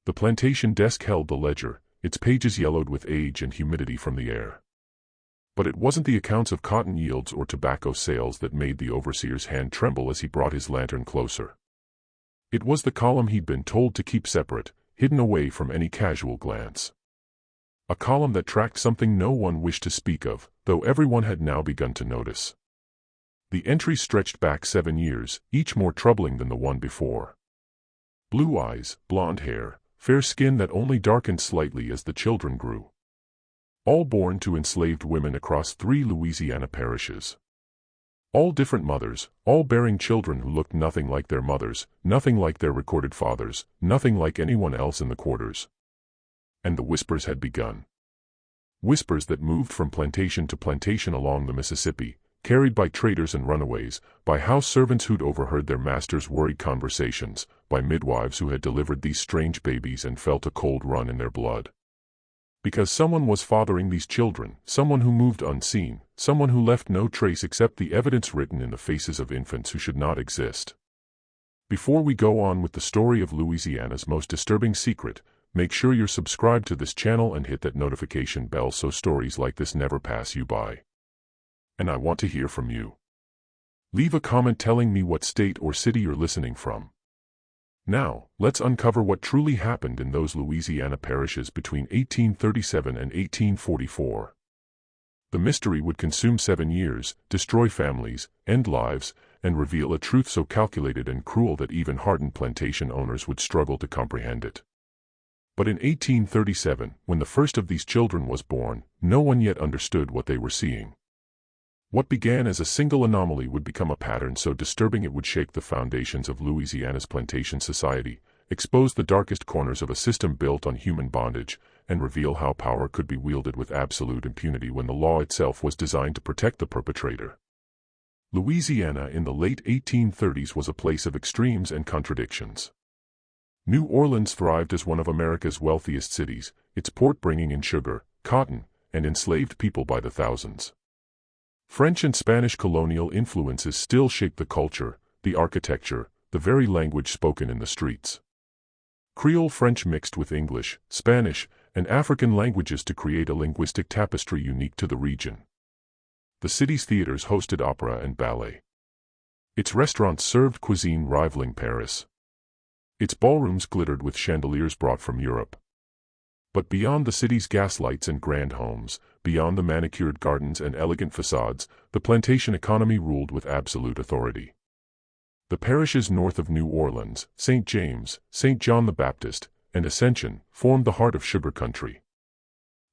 The plantation desk held the ledger, its pages yellowed with age and humidity from the air. But it wasn't the accounts of cotton yields or tobacco sales that made the overseer's hand tremble as he brought his lantern closer. It was the column he'd been told to keep separate, hidden away from any casual glance. A column that tracked something no one wished to speak of, though everyone had now begun to notice. The entry stretched back 7 years, each more troubling than the one before. Blue eyes, blonde hair, fair skin that only darkened slightly as the children grew. All born to enslaved women across 3 Louisiana parishes. All different mothers, all bearing children who looked nothing like their mothers, nothing like their recorded fathers, nothing like anyone else in the quarters. And the whispers had begun. Whispers that moved from plantation to plantation along the Mississippi, carried by traders and runaways, by house servants who'd overheard their masters' worried conversations, by midwives who had delivered these strange babies and felt a cold run in their blood. Because someone was fathering these children, someone who moved unseen, someone who left no trace except the evidence written in the faces of infants who should not exist. Before we go on with the story of Louisiana's most disturbing secret, make sure you're subscribed to this channel and hit that notification bell so stories like this never pass you by. And I want to hear from you. Leave a comment telling me what state or city you're listening from. Now, let's uncover what truly happened in those Louisiana parishes between 1837 and 1844. The mystery would consume 7 years, destroy families, end lives, and reveal a truth so calculated and cruel that even hardened plantation owners would struggle to comprehend it. But in 1837, when the first of these children was born, no one yet understood what they were seeing. What began as a single anomaly would become a pattern so disturbing it would shake the foundations of Louisiana's plantation society, expose the darkest corners of a system built on human bondage, and reveal how power could be wielded with absolute impunity when the law itself was designed to protect the perpetrator. Louisiana in the late 1830s was a place of extremes and contradictions. New Orleans thrived as one of America's wealthiest cities, its port bringing in sugar, cotton, and enslaved people by the thousands. French and Spanish colonial influences still shaped the culture, the architecture, the very language spoken in the streets. Creole French mixed with English, Spanish, and African languages to create a linguistic tapestry unique to the region. The city's theaters hosted opera and ballet. Its restaurants served cuisine rivaling Paris. Its ballrooms glittered with chandeliers brought from Europe. But beyond the city's gaslights and grand homes, beyond the manicured gardens and elegant facades, the plantation economy ruled with absolute authority. The parishes north of New Orleans, St. James, St. John the Baptist, and Ascension, formed the heart of sugar country.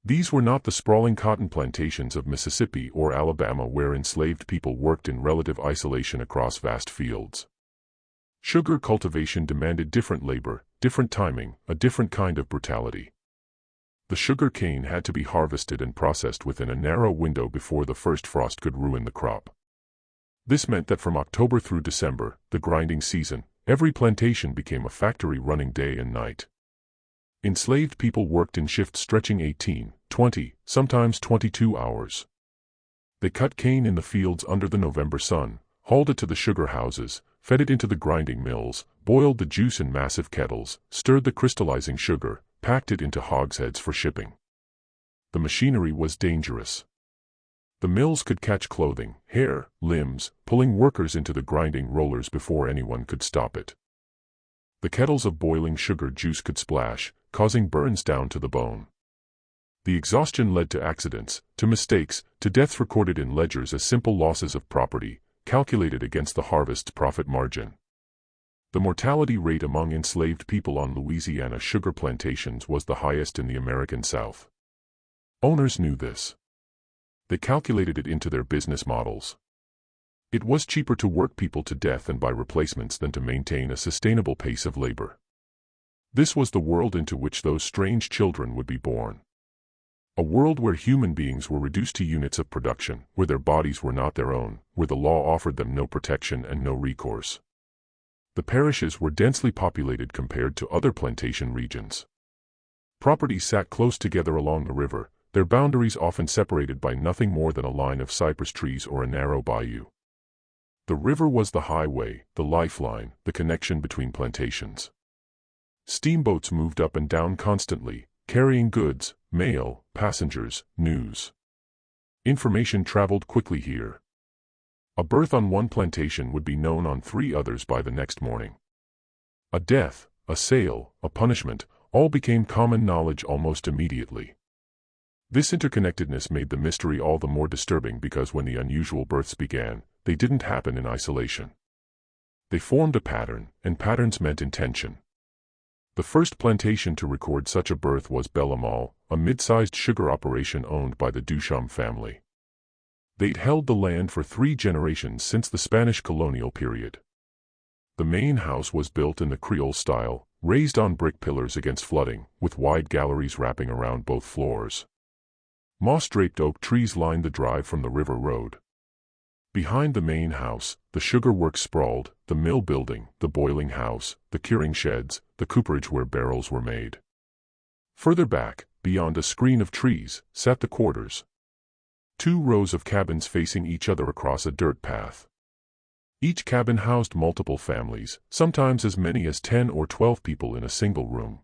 These were not the sprawling cotton plantations of Mississippi or Alabama where enslaved people worked in relative isolation across vast fields. Sugar cultivation demanded different labor, different timing, a different kind of brutality. The sugar cane had to be harvested and processed within a narrow window before the first frost could ruin the crop. This meant that from October through December, the grinding season, every plantation became a factory running day and night. Enslaved people worked in shifts stretching 18, 20, sometimes 22 hours. They cut cane in the fields under the November sun, hauled it to the sugar houses, fed it into the grinding mills, boiled the juice in massive kettles, stirred the crystallizing sugar, packed it into hogsheads for shipping. The machinery was dangerous. The mills could catch clothing, hair, limbs, pulling workers into the grinding rollers before anyone could stop it. The kettles of boiling sugar juice could splash, causing burns down to the bone. The exhaustion led to accidents, to mistakes, to deaths recorded in ledgers as simple losses of property, calculated against the harvest's profit margin. The mortality rate among enslaved people on Louisiana sugar plantations was the highest in the American South. Owners knew this. They calculated it into their business models. It was cheaper to work people to death and buy replacements than to maintain a sustainable pace of labor. This was the world into which those strange children would be born. A world where human beings were reduced to units of production, where their bodies were not their own, where the law offered them no protection and no recourse. The parishes were densely populated compared to other plantation regions. Properties sat close together along the river, their boundaries often separated by nothing more than a line of cypress trees or a narrow bayou. The river was the highway, the lifeline, the connection between plantations. Steamboats moved up and down constantly, carrying goods, mail, passengers, news. Information traveled quickly here. A birth on one plantation would be known on 3 others by the next morning. A death, a sale, a punishment, all became common knowledge almost immediately. This interconnectedness made the mystery all the more disturbing because when the unusual births began, they didn't happen in isolation. They formed a pattern, and patterns meant intention. The first plantation to record such a birth was Bellemal, a mid-sized sugar operation owned by the Duchamp family. They'd held the land for 3 generations since the Spanish colonial period. The main house was built in the Creole style, raised on brick pillars against flooding, with wide galleries wrapping around both floors. Moss-draped oak trees lined the drive from the river road. Behind the main house, the sugar works sprawled, the mill building, the boiling house, the curing sheds, the cooperage where barrels were made. Further back, beyond a screen of trees, sat the quarters. 2 rows of cabins facing each other across a dirt path. Each cabin housed multiple families, sometimes as many as 10 or 12 people in a single room.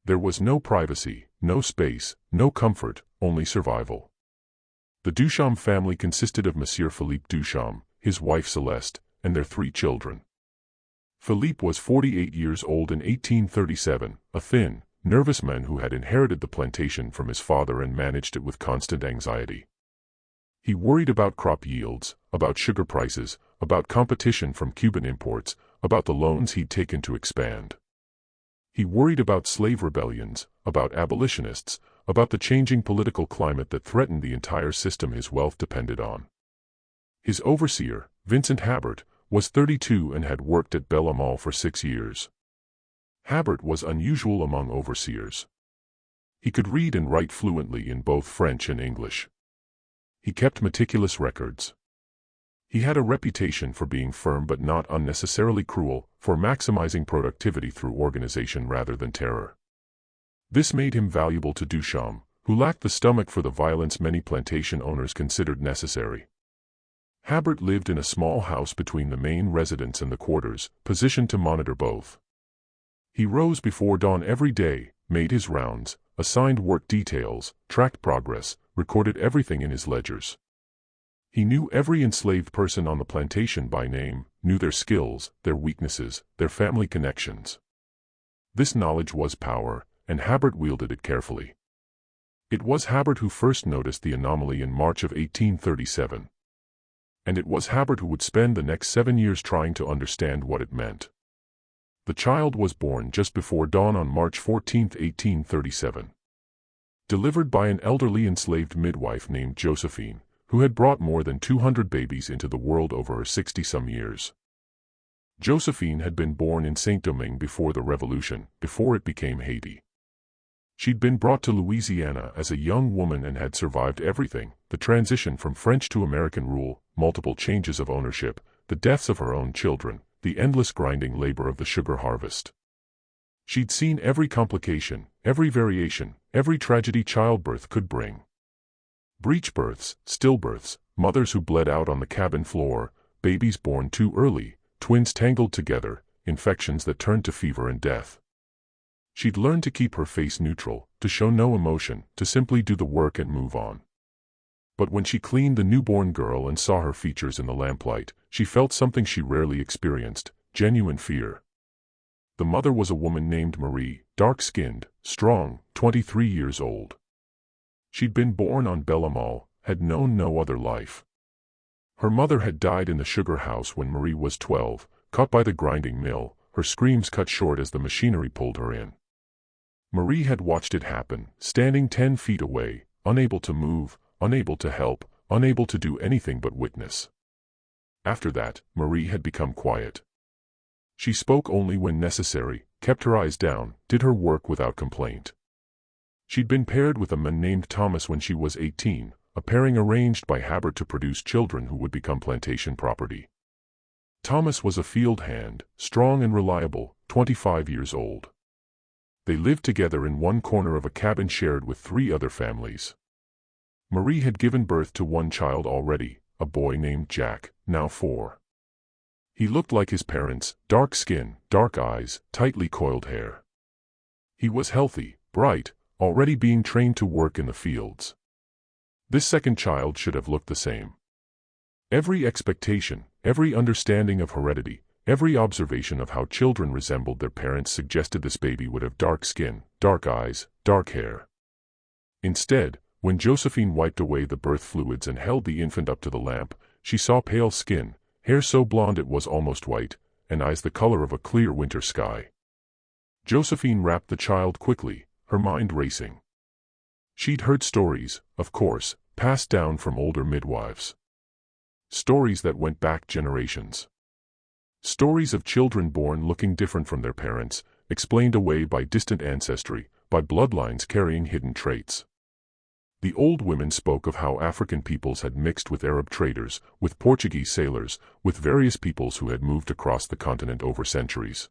There was no privacy, no space, no comfort, only survival. The Duchamp family consisted of Monsieur Philippe Duchamp, his wife Celeste, and their 3 children. Philippe was 48 years old in 1837, a thin, nervous man who had inherited the plantation from his father and managed it with constant anxiety. He worried about crop yields, about sugar prices, about competition from Cuban imports, about the loans he'd taken to expand. He worried about slave rebellions, about abolitionists, about the changing political climate that threatened the entire system his wealth depended on. His overseer, Vincent Habert, was 32 and had worked at Bellemal for 6 years. Habert was unusual among overseers. He could read and write fluently in both French and English. He kept meticulous records. He had a reputation for being firm but not unnecessarily cruel, for maximizing productivity through organization rather than terror. This made him valuable to Duchamp, who lacked the stomach for the violence many plantation owners considered necessary. Habert lived in a small house between the main residence and the quarters, positioned to monitor both. He rose before dawn every day, made his rounds, assigned work details, tracked progress, recorded everything in his ledgers. He knew every enslaved person on the plantation by name, knew their skills, their weaknesses, their family connections. This knowledge was power, and Habert wielded it carefully. It was Habert who first noticed the anomaly in March of 1837. And it was Habert who would spend the next 7 years trying to understand what it meant. The child was born just before dawn on March 14, 1837. Delivered by an elderly enslaved midwife named Josephine, who had brought more than 200 babies into the world over her 60-some years. Josephine had been born in Saint-Domingue before the Revolution, before it became Haiti. She'd been brought to Louisiana as a young woman and had survived everything, the transition from French to American rule, multiple changes of ownership, the deaths of her own children, the endless grinding labor of the sugar harvest. She'd seen every complication, every variation, every tragedy childbirth could bring. Breech births, stillbirths, mothers who bled out on the cabin floor, babies born too early, twins tangled together, infections that turned to fever and death. She'd learned to keep her face neutral, to show no emotion, to simply do the work and move on. But when she cleaned the newborn girl and saw her features in the lamplight, she felt something she rarely experienced, genuine fear. The mother was a woman named Marie, dark-skinned, strong, 23 years old. She'd been born on Bellemal, had known no other life. Her mother had died in the sugar house when Marie was 12, caught by the grinding mill, her screams cut short as the machinery pulled her in. Marie had watched it happen, standing 10 feet away, unable to move, unable to help, unable to do anything but witness. After that, Marie had become quiet. She spoke only when necessary, kept her eyes down, did her work without complaint. She'd been paired with a man named Thomas when she was 18, a pairing arranged by Habert to produce children who would become plantation property. Thomas was a field hand, strong and reliable, 25 years old. They lived together in one corner of a cabin shared with 3 other families. Marie had given birth to 1 child already, a boy named Jack, now 4. He looked like his parents, dark skin, dark eyes, tightly coiled hair. He was healthy, bright, already being trained to work in the fields. This second child should have looked the same. Every expectation, every understanding of heredity, every observation of how children resembled their parents suggested this baby would have dark skin, dark eyes, dark hair. Instead, when Josephine wiped away the birth fluids and held the infant up to the lamp, she saw pale skin, hair so blonde it was almost white, and eyes the color of a clear winter sky. Josephine wrapped the child quickly, her mind racing. She'd heard stories, of course, passed down from older midwives. Stories that went back generations. Stories of children born looking different from their parents, explained away by distant ancestry, by bloodlines carrying hidden traits. The old women spoke of how African peoples had mixed with Arab traders, with Portuguese sailors, with various peoples who had moved across the continent over centuries.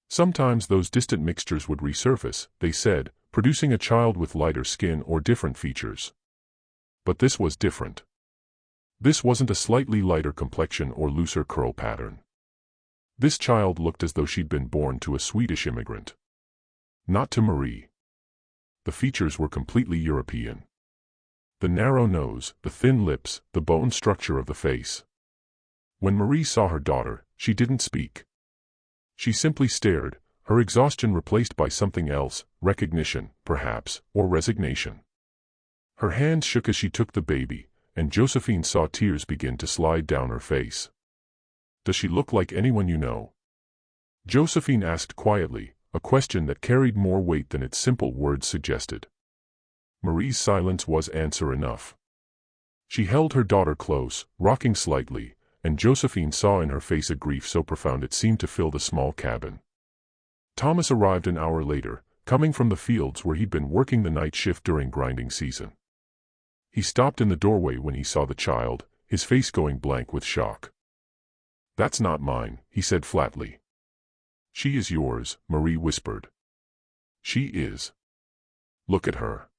Sometimes those distant mixtures would resurface, they said, producing a child with lighter skin or different features. But this was different. This wasn't a slightly lighter complexion or looser curl pattern. This child looked as though she'd been born to a Swedish immigrant. Not to Marie. The features were completely European. The narrow nose, the thin lips, the bone structure of the face. When Marie saw her daughter, she didn't speak. She simply stared, her exhaustion replaced by something else, recognition, perhaps, or resignation. Her hands shook as she took the baby, and Josephine saw tears begin to slide down her face. "Does she look like anyone you know?" Josephine asked quietly, a question that carried more weight than its simple words suggested. Marie's silence was answer enough. She held her daughter close, rocking slightly, and Josephine saw in her face a grief so profound it seemed to fill the small cabin. Thomas arrived an hour later, coming from the fields where he'd been working the night shift during grinding season. He stopped in the doorway when he saw the child, his face going blank with shock. "That's not mine," he said flatly. "She is yours," Marie whispered. "She is. Look at her.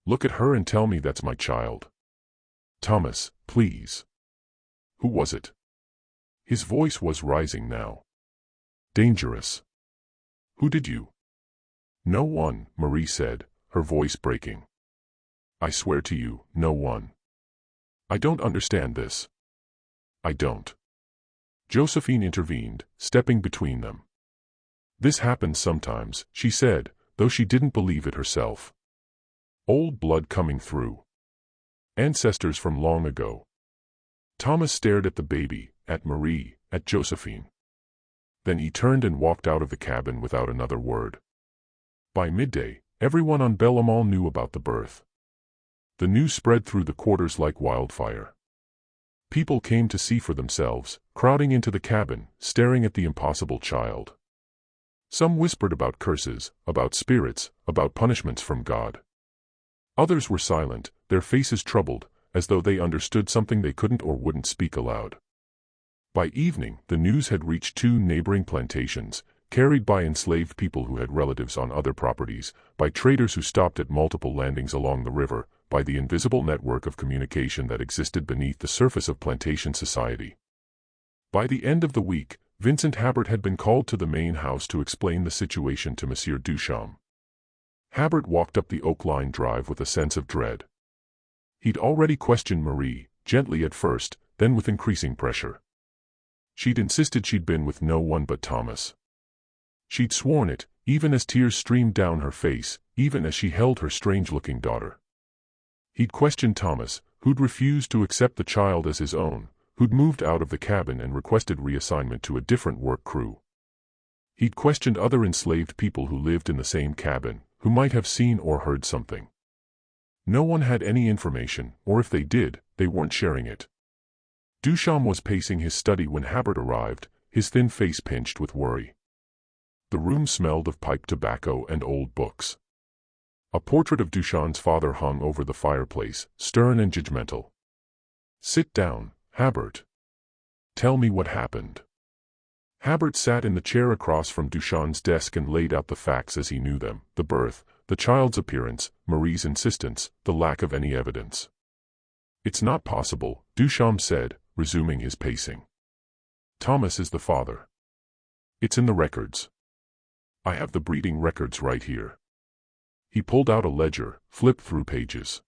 Look at her and tell me that's my child. Thomas, please." "Who was it?" His voice was rising now. "Dangerous. Who did you?" "No one," Marie said, her voice breaking. "I swear to you, no one. I don't understand this. I don't." Josephine intervened, stepping between them. "This happens sometimes," she said, though she didn't believe it herself. "Old blood coming through. Ancestors from long ago." Thomas stared at the baby, at Marie, at Josephine. Then he turned and walked out of the cabin without another word. By midday, everyone on Bellemont knew about the birth. The news spread through the quarters like wildfire. People came to see for themselves, crowding into the cabin, staring at the impossible child. Some whispered about curses, about spirits, about punishments from God. Others were silent, their faces troubled, as though they understood something they couldn't or wouldn't speak aloud. By evening, the news had reached 2 neighboring plantations, carried by enslaved people who had relatives on other properties, by traders who stopped at multiple landings along the river, by the invisible network of communication that existed beneath the surface of plantation society. By the end of the week, Vincent Habert had been called to the main house to explain the situation to Monsieur Duchamp. Habert walked up the oak line drive with a sense of dread. He'd already questioned Marie, gently at first, then with increasing pressure. She'd insisted she'd been with no one but Thomas. She'd sworn it, even as tears streamed down her face, even as she held her strange-looking daughter. He'd questioned Thomas, who'd refused to accept the child as his own, who'd moved out of the cabin and requested reassignment to a different work crew. He'd questioned other enslaved people who lived in the same cabin, who might have seen or heard something. No one had any information, or if they did, they weren't sharing it. Duchamp was pacing his study when Habert arrived, his thin face pinched with worry. The room smelled of pipe tobacco and old books. A portrait of Duchamp's father hung over the fireplace, stern and judgmental. "Sit down, Habert. Tell me what happened." Habert sat in the chair across from Duchamp's desk and laid out the facts as he knew them: the birth, the child's appearance, Marie's insistence, the lack of any evidence. "It's not possible," Duchamp said, resuming his pacing. Thomas is the father. It's in the records. I have the breeding records right here. He pulled out a ledger, flipped through pages.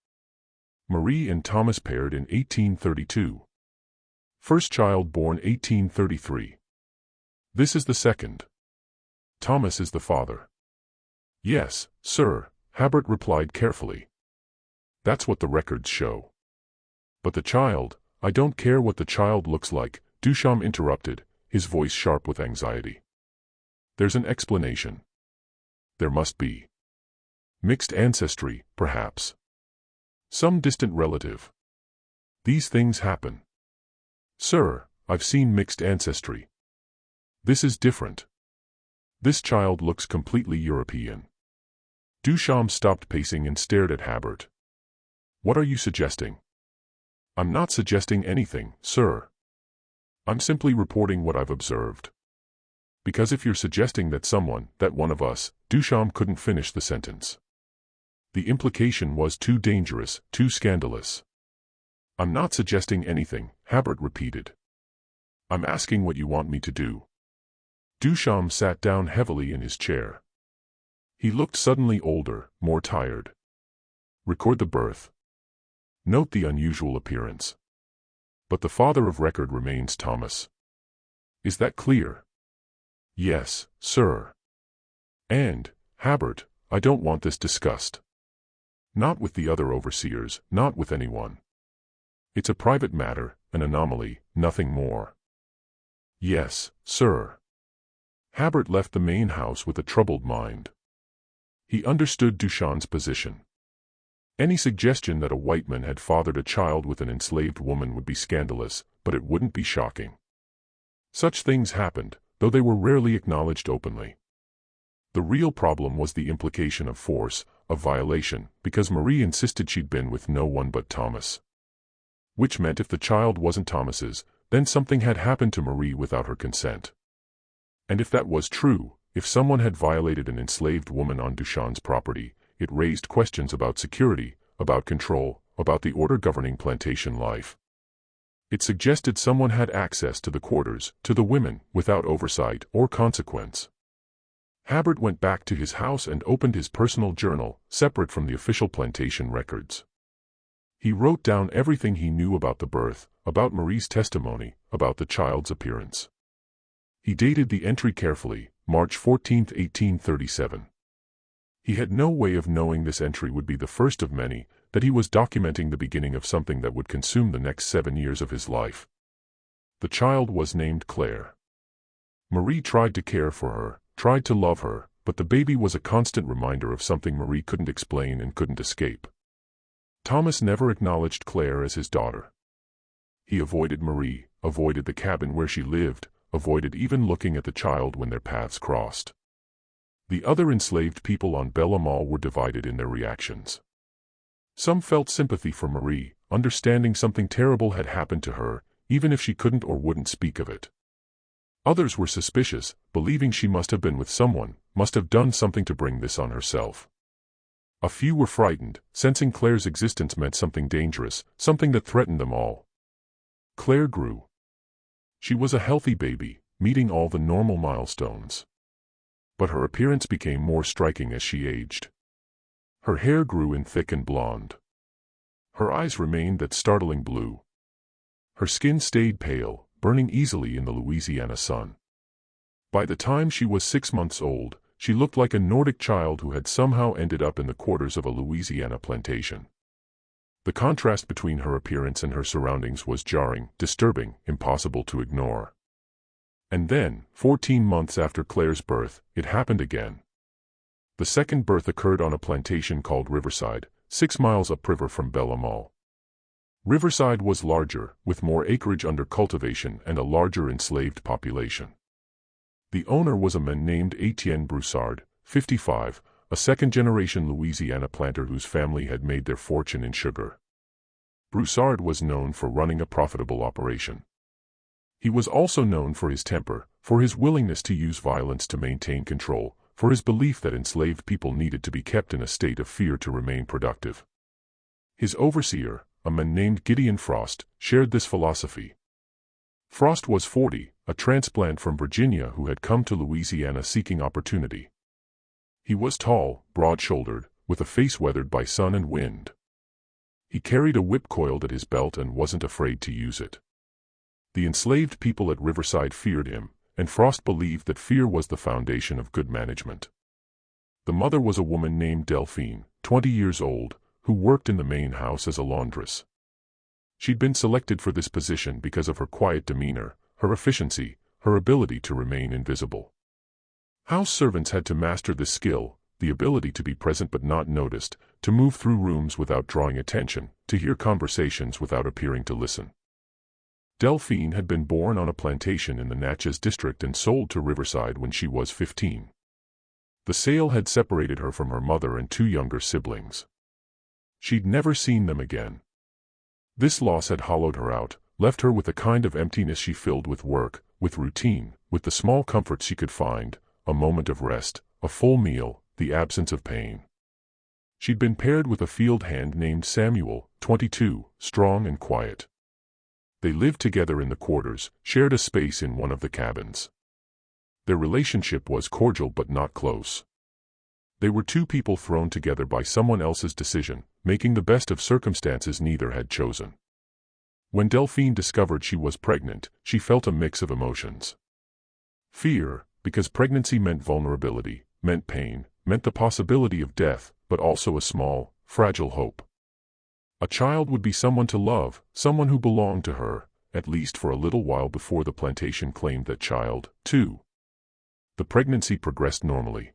Marie and Thomas paired in 1832. First child born 1833. This is the second. Thomas is the father. Yes, sir, Habert replied carefully. That's what the records show. But the child, I don't care what the child looks like, Duchamp interrupted, his voice sharp with anxiety. There's an explanation. There must be. Mixed ancestry, perhaps. Some distant relative. These things happen. Sir, I've seen mixed ancestry. This is different. This child looks completely European. Duchamp stopped pacing and stared at Habert. What are you suggesting? I'm not suggesting anything, sir. I'm simply reporting what I've observed. Because if you're suggesting that someone, that one of us, Duchamp couldn't finish the sentence. The implication was too dangerous, too scandalous. I'm not suggesting anything, Habert repeated. I'm asking what you want me to do. Duchamp sat down heavily in his chair. He looked suddenly older, more tired. Record the birth. Note the unusual appearance. But the father of record remains Thomas. Is that clear? Yes, sir. And, Habert, I don't want this discussed. Not with the other overseers, not with anyone. It's a private matter, an anomaly, nothing more. Yes, sir. Habert left the main house with a troubled mind. He understood Duchamp's position. Any suggestion that a white man had fathered a child with an enslaved woman would be scandalous, but it wouldn't be shocking. Such things happened, though they were rarely acknowledged openly. The real problem was the implication of force, of violation, because Marie insisted she'd been with no one but Thomas. Which meant if the child wasn't Thomas's, then something had happened to Marie without her consent. And if that was true, if someone had violated an enslaved woman on Duchamp's property, it raised questions about security, about control, about the order governing plantation life. It suggested someone had access to the quarters, to the women, without oversight or consequence. Habert went back to his house and opened his personal journal, separate from the official plantation records. He wrote down everything he knew about the birth, about Marie's testimony, about the child's appearance. He dated the entry carefully, March 14, 1837. He had no way of knowing this entry would be the first of many, that he was documenting the beginning of something that would consume the next 7 years of his life. The child was named Claire. Marie tried to care for her, tried to love her, but the baby was a constant reminder of something Marie couldn't explain and couldn't escape. Thomas never acknowledged Claire as his daughter. He avoided Marie, avoided the cabin where she lived, avoided even looking at the child when their paths crossed. The other enslaved people on Bellemont were divided in their reactions. Some felt sympathy for Marie, understanding something terrible had happened to her, even if she couldn't or wouldn't speak of it. Others were suspicious, believing she must have been with someone, must have done something to bring this on herself. A few were frightened, sensing Claire's existence meant something dangerous, something that threatened them all. Claire grew. She was a healthy baby, meeting all the normal milestones. But her appearance became more striking as she aged. Her hair grew in thick and blonde. Her eyes remained that startling blue. Her skin stayed pale, burning easily in the Louisiana sun. By the time she was 6 months old, she looked like a Nordic child who had somehow ended up in the quarters of a Louisiana plantation. The contrast between her appearance and her surroundings was jarring, disturbing, impossible to ignore. And then, 14 months after Claire's birth, it happened again. The second birth occurred on a plantation called Riverside, 6 miles upriver from Bellemont. Riverside was larger, with more acreage under cultivation and a larger enslaved population. The owner was a man named Etienne Broussard, 55, a second-generation Louisiana planter whose family had made their fortune in sugar. Broussard was known for running a profitable operation. He was also known for his temper, for his willingness to use violence to maintain control, for his belief that enslaved people needed to be kept in a state of fear to remain productive. His overseer, a man named Gideon Frost, shared this philosophy. Frost was 40, a transplant from Virginia who had come to Louisiana seeking opportunity. He was tall, broad-shouldered, with a face weathered by sun and wind. He carried a whip coiled at his belt and wasn't afraid to use it. The enslaved people at Riverside feared him, and Frost believed that fear was the foundation of good management. The mother was a woman named Delphine, 20 years old, who worked in the main house as a laundress. She'd been selected for this position because of her quiet demeanor, her efficiency, her ability to remain invisible. House servants had to master this skill, the ability to be present but not noticed, to move through rooms without drawing attention, to hear conversations without appearing to listen. Delphine had been born on a plantation in the Natchez district and sold to Riverside when she was 15. The sale had separated her from her mother and 2 younger siblings. She'd never seen them again. This loss had hollowed her out, left her with a kind of emptiness she filled with work, with routine, with the small comforts she could find, a moment of rest, a full meal, the absence of pain. She'd been paired with a field hand named Samuel, 22, strong and quiet. They lived together in the quarters, shared a space in one of the cabins. Their relationship was cordial but not close. They were 2 people thrown together by someone else's decision, making the best of circumstances neither had chosen. When Delphine discovered she was pregnant, she felt a mix of emotions. Fear, because pregnancy meant vulnerability, meant pain, meant the possibility of death, but also a small, fragile hope. A child would be someone to love, someone who belonged to her, at least for a little while before the plantation claimed that child, too. The pregnancy progressed normally.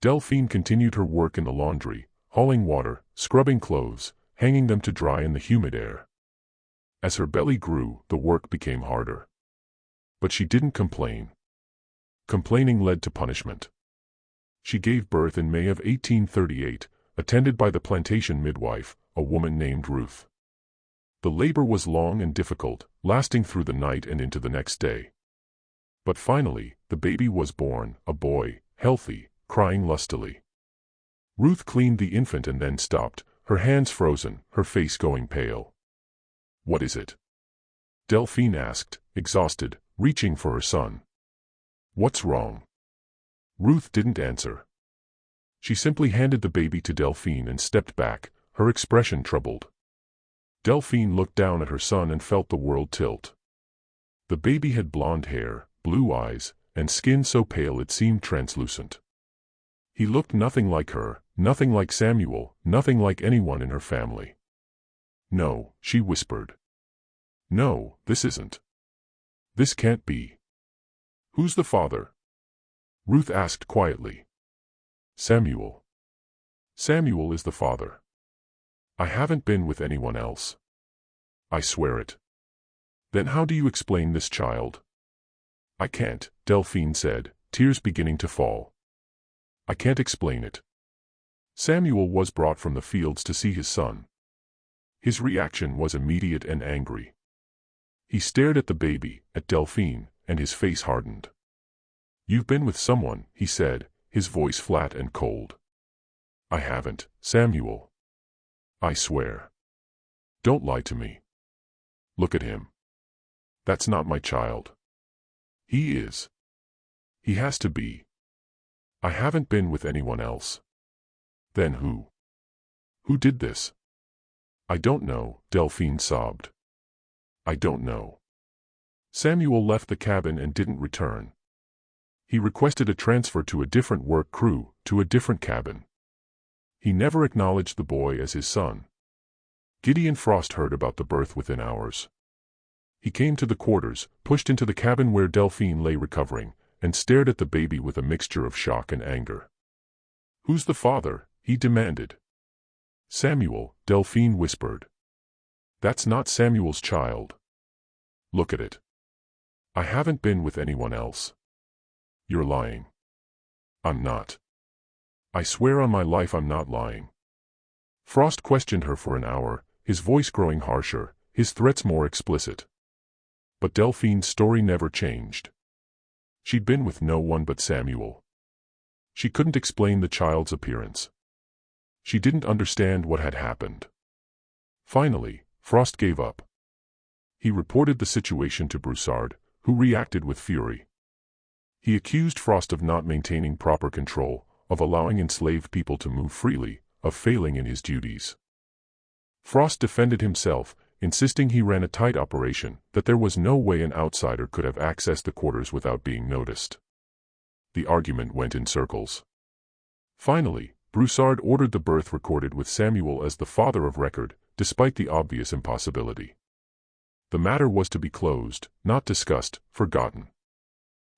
Delphine continued her work in the laundry, hauling water, scrubbing clothes, hanging them to dry in the humid air. As her belly grew, the work became harder. But she didn't complain. Complaining led to punishment. She gave birth in May of 1838, attended by the plantation midwife, a woman named Ruth. The labor was long and difficult, lasting through the night and into the next day. But finally, the baby was born, a boy, healthy, crying lustily. Ruth cleaned the infant and then stopped, her hands frozen, her face going pale. "What is it?" Delphine asked, exhausted, reaching for her son. "What's wrong?" Ruth didn't answer. She simply handed the baby to Delphine and stepped back, her expression troubled. Delphine looked down at her son and felt the world tilt. The baby had blonde hair, blue eyes, and skin so pale it seemed translucent. He looked nothing like her, nothing like Samuel, nothing like anyone in her family. "No," she whispered. "No, this isn't. This can't be." "Who's the father?" Ruth asked quietly. "Samuel. Samuel is the father. I haven't been with anyone else. I swear it." "Then how do you explain this child?" "I can't," Delphine said, tears beginning to fall. "I can't explain it." Samuel was brought from the fields to see his son. His reaction was immediate and angry. He stared at the baby, at Delphine, and his face hardened. "You've been with someone," he said, his voice flat and cold. "I haven't, Samuel. I swear. Don't lie to me. Look at him. That's not my child." "He is. He has to be. I haven't been with anyone else." "Then who? Who did this?" "I don't know," Delphine sobbed. "I don't know." Samuel left the cabin and didn't return. He requested a transfer to a different work crew, to a different cabin. He never acknowledged the boy as his son. Gideon Frost heard about the birth within hours. He came to the quarters, pushed into the cabin where Delphine lay recovering, and stared at the baby with a mixture of shock and anger. "Who's the father?" he demanded. "Samuel," Delphine whispered. "That's not Samuel's child. Look at it. I haven't been with anyone else." "You're lying." "I'm not. I swear on my life I'm not lying." Frost questioned her for an hour, his voice growing harsher, his threats more explicit. But Delphine's story never changed. She'd been with no one but Samuel. She couldn't explain the child's appearance. She didn't understand what had happened. Finally, Frost gave up. He reported the situation to Broussard, who reacted with fury. He accused Frost of not maintaining proper control, of allowing enslaved people to move freely, of failing in his duties. Frost defended himself, insisting he ran a tight operation, that there was no way an outsider could have accessed the quarters without being noticed. The argument went in circles. Finally, Broussard ordered the birth recorded with Samuel as the father of record, despite the obvious impossibility. The matter was to be closed, not discussed, forgotten.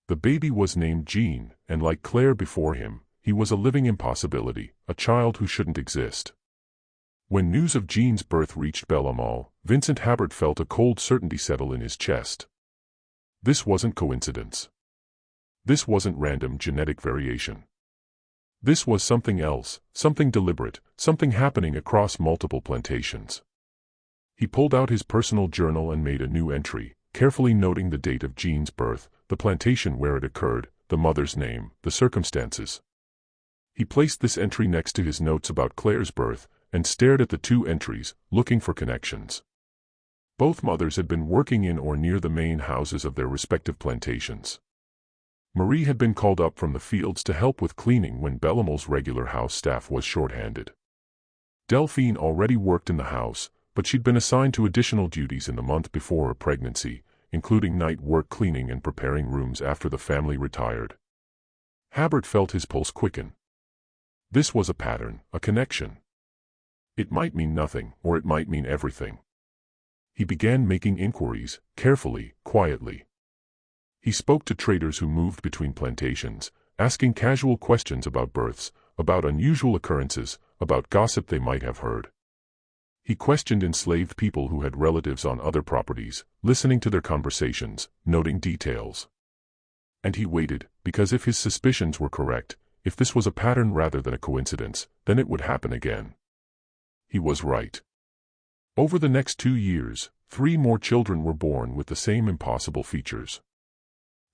The baby was named Jean, and like Claire before him, he was a living impossibility, a child who shouldn't exist. When news of Jean's birth reached Bellemont, Vincent Habert felt a cold certainty settle in his chest. This wasn't coincidence. This wasn't random genetic variation. This was something else, something deliberate, something happening across multiple plantations. He pulled out his personal journal and made a new entry, carefully noting the date of Jean's birth, the plantation where it occurred, the mother's name, the circumstances. He placed this entry next to his notes about Claire's birth, and stared at the two entries, looking for connections. Both mothers had been working in or near the main houses of their respective plantations. Marie had been called up from the fields to help with cleaning when Bellemont's regular house staff was short-handed. Delphine already worked in the house, but she'd been assigned to additional duties in the month before her pregnancy, including night work cleaning and preparing rooms after the family retired. Habert felt his pulse quicken. This was a pattern, a connection. It might mean nothing, or it might mean everything. He began making inquiries, carefully, quietly. He spoke to traders who moved between plantations, asking casual questions about births, about unusual occurrences, about gossip they might have heard. He questioned enslaved people who had relatives on other properties, listening to their conversations, noting details. And he waited, because if his suspicions were correct, if this was a pattern rather than a coincidence, then it would happen again. He was right. Over the next 2 years, 3 more children were born with the same impossible features.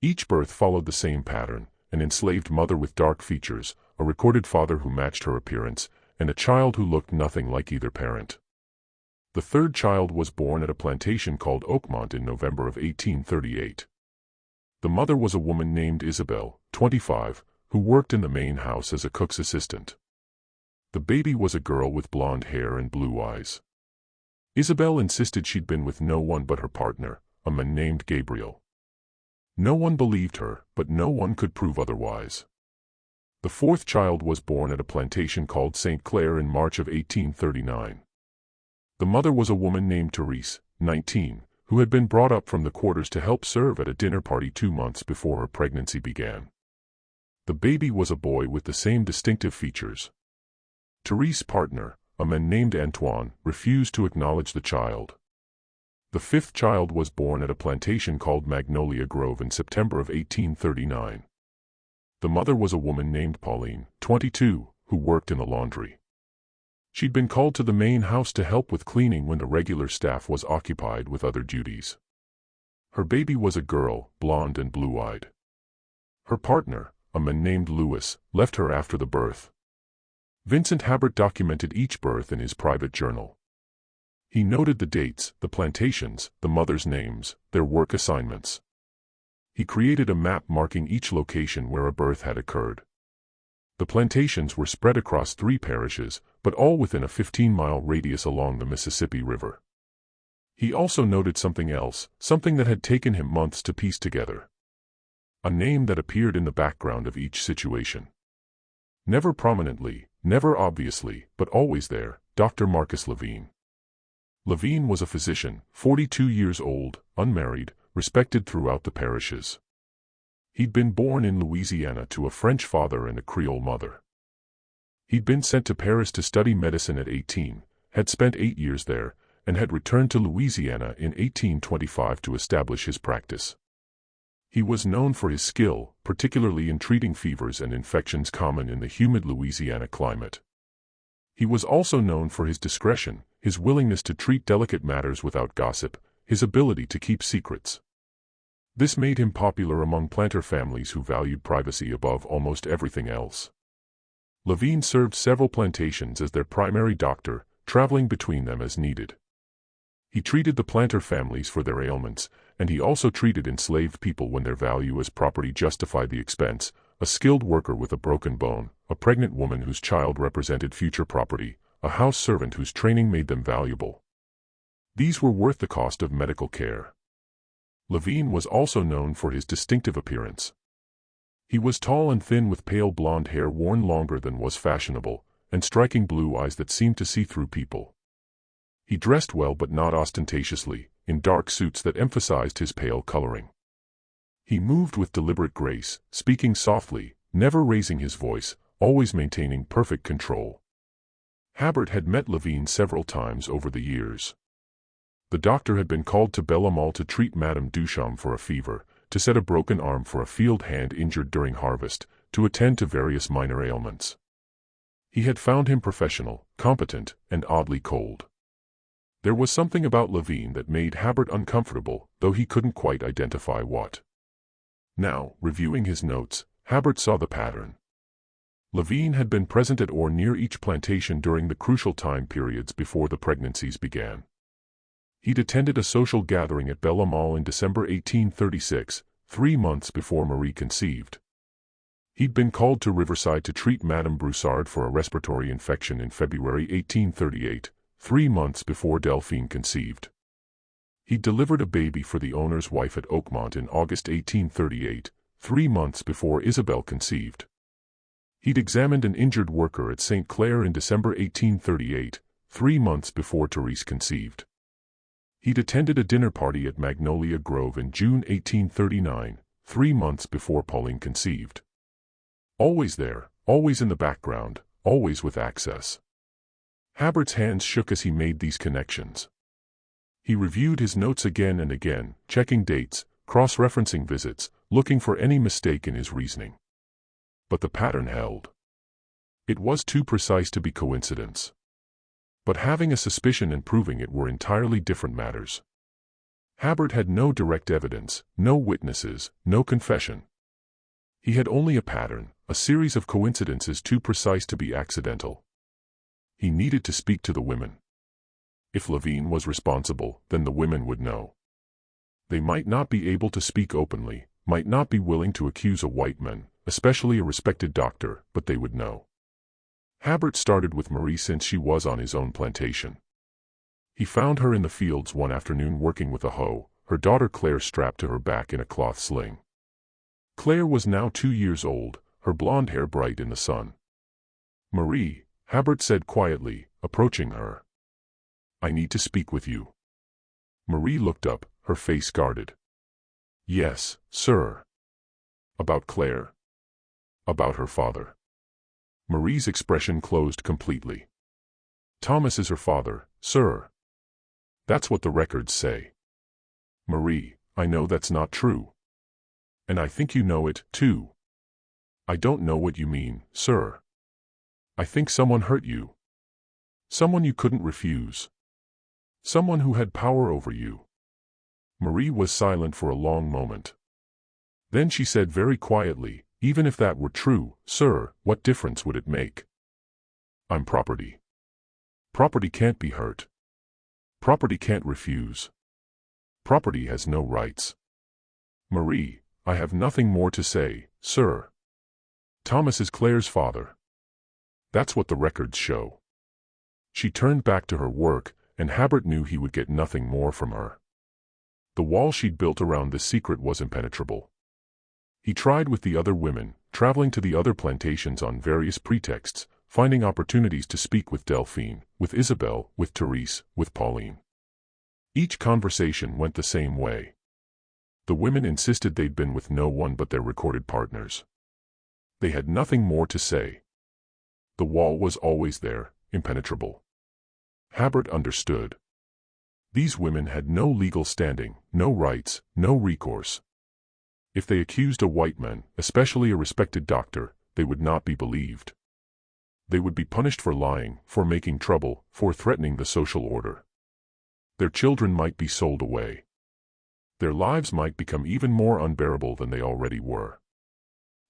Each birth followed the same pattern: an enslaved mother with dark features, a recorded father who matched her appearance, and a child who looked nothing like either parent. The third child was born at a plantation called Oakmont in November of 1838. The mother was a woman named Isabel, 25, who worked in the main house as a cook's assistant. The baby was a girl with blonde hair and blue eyes. Isabel insisted she'd been with no one but her partner, a man named Gabriel. No one believed her, but no one could prove otherwise. The fourth child was born at a plantation called St. Clair in March of 1839. The mother was a woman named Therese, 19, who had been brought up from the quarters to help serve at a dinner party 2 months before her pregnancy began. The baby was a boy with the same distinctive features. Therese's partner, a man named Antoine, refused to acknowledge the child. The fifth child was born at a plantation called Magnolia Grove in September of 1839. The mother was a woman named Pauline, 22, who worked in the laundry. She'd been called to the main house to help with cleaning when the regular staff was occupied with other duties. Her baby was a girl, blonde and blue-eyed. Her partner, a man named Louis, left her after the birth. Vincent Habert documented each birth in his private journal. He noted the dates, the plantations, the mothers' names, their work assignments. He created a map marking each location where a birth had occurred. The plantations were spread across 3 parishes, but all within a 15-mile radius along the Mississippi River. He also noted something else, something that had taken him months to piece together. A name that appeared in the background of each situation. Never prominently, never obviously, but always there: Dr. Marcus Levine. Levine was a physician, 42 years old, unmarried, respected throughout the parishes. He'd been born in Louisiana to a French father and a Creole mother. He'd been sent to Paris to study medicine at 18, had spent 8 years there, and had returned to Louisiana in 1825 to establish his practice. He was known for his skill, particularly in treating fevers and infections common in the humid Louisiana climate. He was also known for his discretion, his willingness to treat delicate matters without gossip, his ability to keep secrets. This made him popular among planter families who valued privacy above almost everything else. Levine served several plantations as their primary doctor, traveling between them as needed. He treated the planter families for their ailments, and he also treated enslaved people when their value as property justified the expense, a skilled worker with a broken bone, a pregnant woman whose child represented future property, a house servant whose training made them valuable. These were worth the cost of medical care. Levine was also known for his distinctive appearance. He was tall and thin with pale blonde hair worn longer than was fashionable, and striking blue eyes that seemed to see through people. He dressed well but not ostentatiously, in dark suits that emphasized his pale coloring. He moved with deliberate grace, speaking softly, never raising his voice, always maintaining perfect control. Habert had met Levine several times over the years. The doctor had been called to Bellemont to treat Madame Duchamp for a fever, to set a broken arm for a field hand injured during harvest, to attend to various minor ailments. He had found him professional, competent, and oddly cold. There was something about Levine that made Habert uncomfortable, though he couldn't quite identify what. Now, reviewing his notes, Habert saw the pattern. Levine had been present at or near each plantation during the crucial time periods before the pregnancies began. He'd attended a social gathering at Bellemont in December 1836, 3 months before Marie conceived. He'd been called to Riverside to treat Madame Broussard for a respiratory infection in February 1838, 3 months before Delphine conceived. He'd delivered a baby for the owner's wife at Oakmont in August 1838, 3 months before Isabelle conceived. He'd examined an injured worker at St. Clair in December 1838, 3 months before Therese conceived. He'd attended a dinner party at Magnolia Grove in June 1839, 3 months before Pauline conceived. Always there, always in the background, always with access. Habert's hands shook as he made these connections. He reviewed his notes again and again, checking dates, cross-referencing visits, looking for any mistake in his reasoning. But the pattern held. It was too precise to be coincidence. But having a suspicion and proving it were entirely different matters. Habert had no direct evidence, no witnesses, no confession. He had only a pattern, a series of coincidences too precise to be accidental. He needed to speak to the women. If Levine was responsible, then the women would know. They might not be able to speak openly, might not be willing to accuse a white man, especially a respected doctor, but they would know. Habert started with Marie since she was on his own plantation. He found her in the fields one afternoon working with a hoe, her daughter Claire strapped to her back in a cloth sling. Claire was now 2 years old, her blonde hair bright in the sun. "Marie," Habert said quietly, approaching her. "I need to speak with you." Marie looked up, her face guarded. "Yes, sir." "About Claire?" "About her father." Marie's expression closed completely. "Thomas is her father, sir." "That's what the records say." "Marie, I know that's not true. And I think you know it, too." "I don't know what you mean, sir." "I think someone hurt you. Someone you couldn't refuse. Someone who had power over you." Marie was silent for a long moment. Then she said very quietly, "Even if that were true, sir, what difference would it make? I'm property. Property can't be hurt. Property can't refuse. Property has no rights. Marie, I have nothing more to say, sir. Thomas is Claire's father. That's what the records show." She turned back to her work, and Habert knew he would get nothing more from her. The wall she'd built around this secret was impenetrable. He tried with the other women, traveling to the other plantations on various pretexts, finding opportunities to speak with Delphine, with Isabelle, with Therese, with Pauline. Each conversation went the same way. The women insisted they'd been with no one but their recorded partners. They had nothing more to say. The wall was always there, impenetrable. Habert understood. These women had no legal standing, no rights, no recourse. If they accused a white man, especially a respected doctor, they would not be believed. They would be punished for lying, for making trouble, for threatening the social order. Their children might be sold away. Their lives might become even more unbearable than they already were.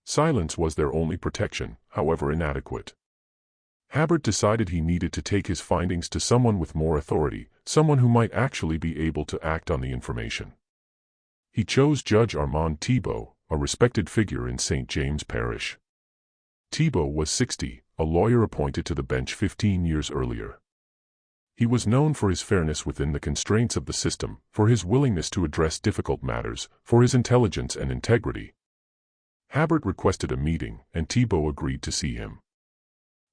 Silence was their only protection, however inadequate. Habert decided he needed to take his findings to someone with more authority, someone who might actually be able to act on the information. He chose Judge Armand Thibault, a respected figure in St. James Parish. Thibault was 60, a lawyer appointed to the bench 15 years earlier. He was known for his fairness within the constraints of the system, for his willingness to address difficult matters, for his intelligence and integrity. Habert requested a meeting, and Thibault agreed to see him.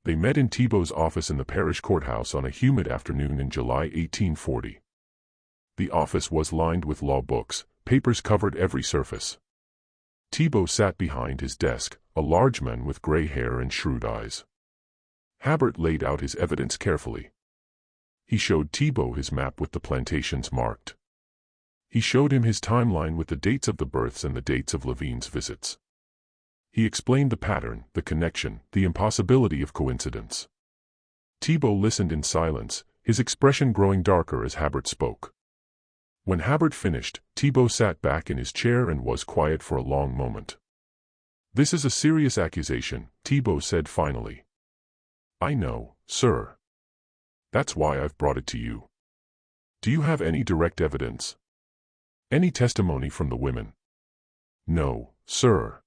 They met in Thibault's office in the parish courthouse on a humid afternoon in July 1840. The office was lined with law books, papers covered every surface. Thibault sat behind his desk, a large man with gray hair and shrewd eyes. Habert laid out his evidence carefully. He showed Thibault his map with the plantations marked. He showed him his timeline with the dates of the births and the dates of Levine's visits. He explained the pattern, the connection, the impossibility of coincidence. Thibault listened in silence, his expression growing darker as Habert spoke. When Habert finished, Thibault sat back in his chair and was quiet for a long moment. "This is a serious accusation," Thibault said finally. "I know, sir. That's why I've brought it to you. Do you have any direct evidence? Any testimony from the women?" "No, sir.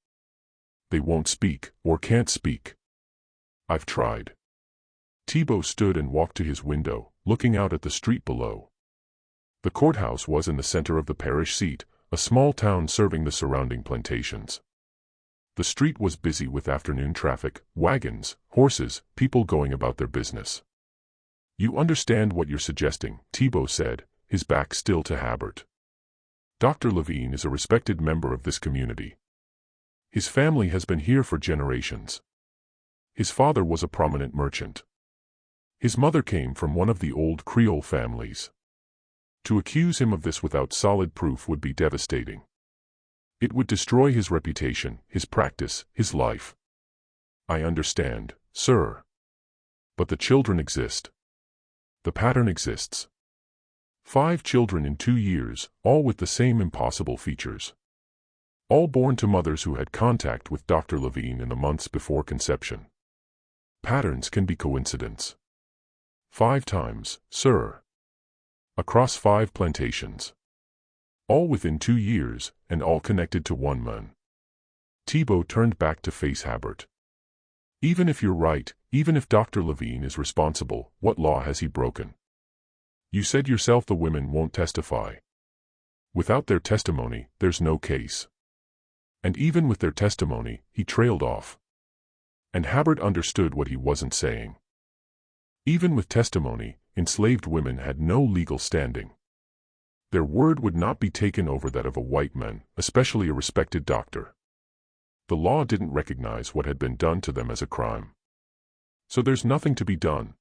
They won't speak, or can't speak. I've tried." Thibault stood and walked to his window, looking out at the street below. The courthouse was in the center of the parish seat, a small town serving the surrounding plantations. The street was busy with afternoon traffic, wagons, horses, people going about their business. "You understand what you're suggesting," Thibault said, his back still to Habert. "Dr. Levine is a respected member of this community. His family has been here for generations. His father was a prominent merchant. His mother came from one of the old Creole families. To accuse him of this without solid proof would be devastating. It would destroy his reputation, his practice, his life." "I understand, sir. But the children exist. The pattern exists. 5 children in 2 years, all with the same impossible features. All born to mothers who had contact with Dr. Levine in the months before conception. Patterns can be coincidence. 5 times, sir. Across 5 plantations. All within 2 years, and all connected to one man." Thibault turned back to face Habert. "Even if you're right, even if Dr. Levine is responsible, what law has he broken? You said yourself the women won't testify. Without their testimony, there's no case." And even with their testimony, he trailed off. And Habert understood what he wasn't saying. Even with testimony, enslaved women had no legal standing. Their word would not be taken over that of a white man, especially a respected doctor. The law didn't recognize what had been done to them as a crime. "So there's nothing to be done?"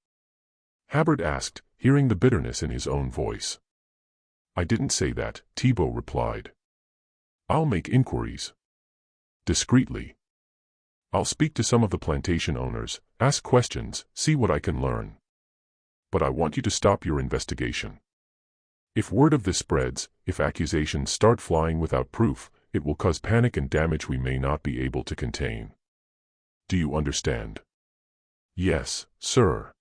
Habert asked, hearing the bitterness in his own voice. "I didn't say that," Thibault replied. "I'll make inquiries. Discreetly. I'll speak to some of the plantation owners, ask questions, see what I can learn. But I want you to stop your investigation. If word of this spreads, if accusations start flying without proof, it will cause panic and damage we may not be able to contain. Do you understand?" "Yes, sir."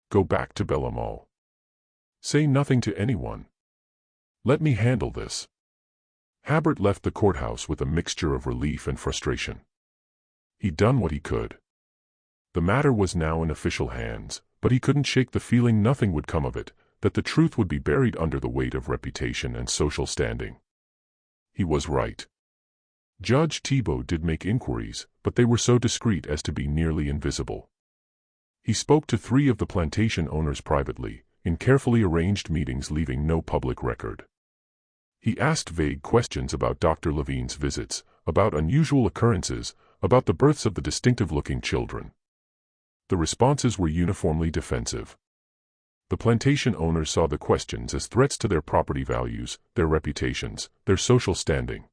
"Go back to Bellemont. Say nothing to anyone. Let me handle this." Habert left the courthouse with a mixture of relief and frustration. He'd done what he could. The matter was now in official hands, but he couldn't shake the feeling nothing would come of it, that the truth would be buried under the weight of reputation and social standing. He was right. Judge Thibault did make inquiries, but they were so discreet as to be nearly invisible. He spoke to 3 of the plantation owners privately, in carefully arranged meetings leaving no public record. He asked vague questions about Dr. Levine's visits, about unusual occurrences, about the births of the distinctive-looking children. The responses were uniformly defensive. The plantation owners saw the questions as threats to their property values, their reputations, their social standing.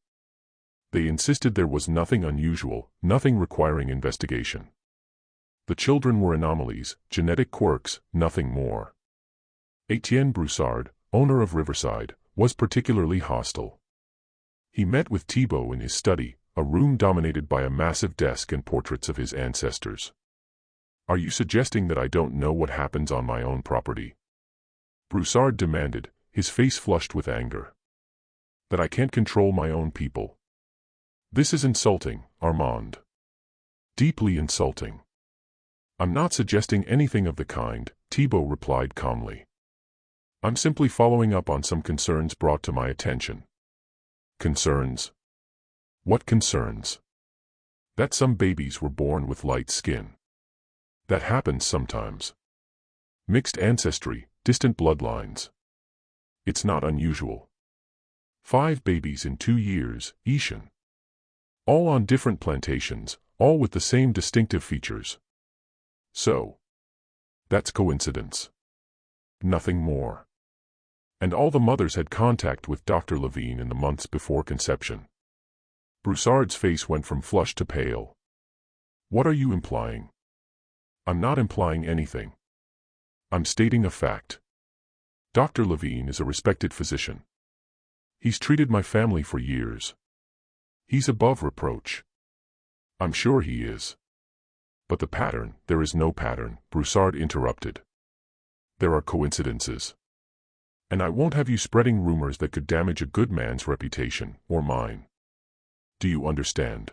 They insisted there was nothing unusual, nothing requiring investigation. The children were anomalies, genetic quirks, nothing more. Etienne Broussard, owner of Riverside, was particularly hostile. He met with Thibault in his study, a room dominated by a massive desk and portraits of his ancestors. Are you suggesting that I don't know what happens on my own property? Broussard demanded, his face flushed with anger. That I can't control my own people. This is insulting, Armand. Deeply insulting. I'm not suggesting anything of the kind, Thibault replied calmly. I'm simply following up on some concerns brought to my attention. Concerns? What concerns? That some babies were born with light skin. That happens sometimes. Mixed ancestry, distant bloodlines. It's not unusual. 5 babies in 2 years, Ishan. All on different plantations, all with the same distinctive features. So. That's coincidence. Nothing more. And all the mothers had contact with Dr. Levine in the months before conception. Broussard's face went from flushed to pale. What are you implying? I'm not implying anything. I'm stating a fact. Dr. Levine is a respected physician. He's treated my family for years. He's above reproach. I'm sure he is. But the pattern, there is no pattern, Broussard interrupted. There are coincidences. And I won't have you spreading rumors that could damage a good man's reputation, or mine. Do you understand?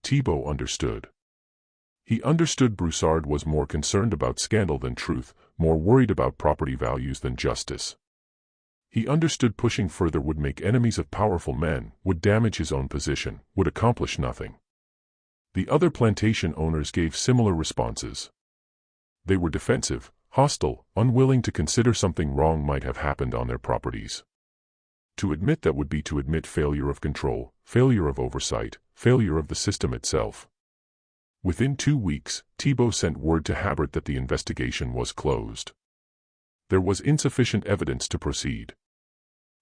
Thibault understood. He understood Broussard was more concerned about scandal than truth, more worried about property values than justice. He understood pushing further would make enemies of powerful men, would damage his own position, would accomplish nothing. The other plantation owners gave similar responses. They were defensive, hostile, unwilling to consider something wrong might have happened on their properties. To admit that would be to admit failure of control, failure of oversight, failure of the system itself. Within 2 weeks, Thibault sent word to Habert that the investigation was closed. There was insufficient evidence to proceed.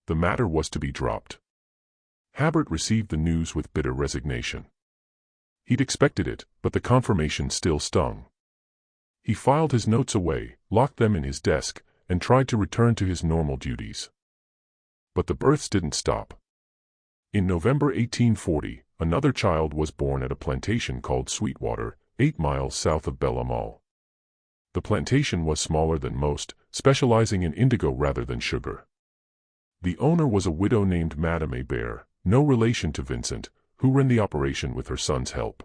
The matter was to be dropped. Habert received the news with bitter resignation. He'd expected it, but the confirmation still stung. He filed his notes away, locked them in his desk, and tried to return to his normal duties. But the births didn't stop. In November 1840, another child was born at a plantation called Sweetwater, 8 miles south of Belle-Amal. The plantation was smaller than most, specializing in indigo rather than sugar. The owner was a widow named Madame Hébert, no relation to Vincent, who ran the operation with her son's help.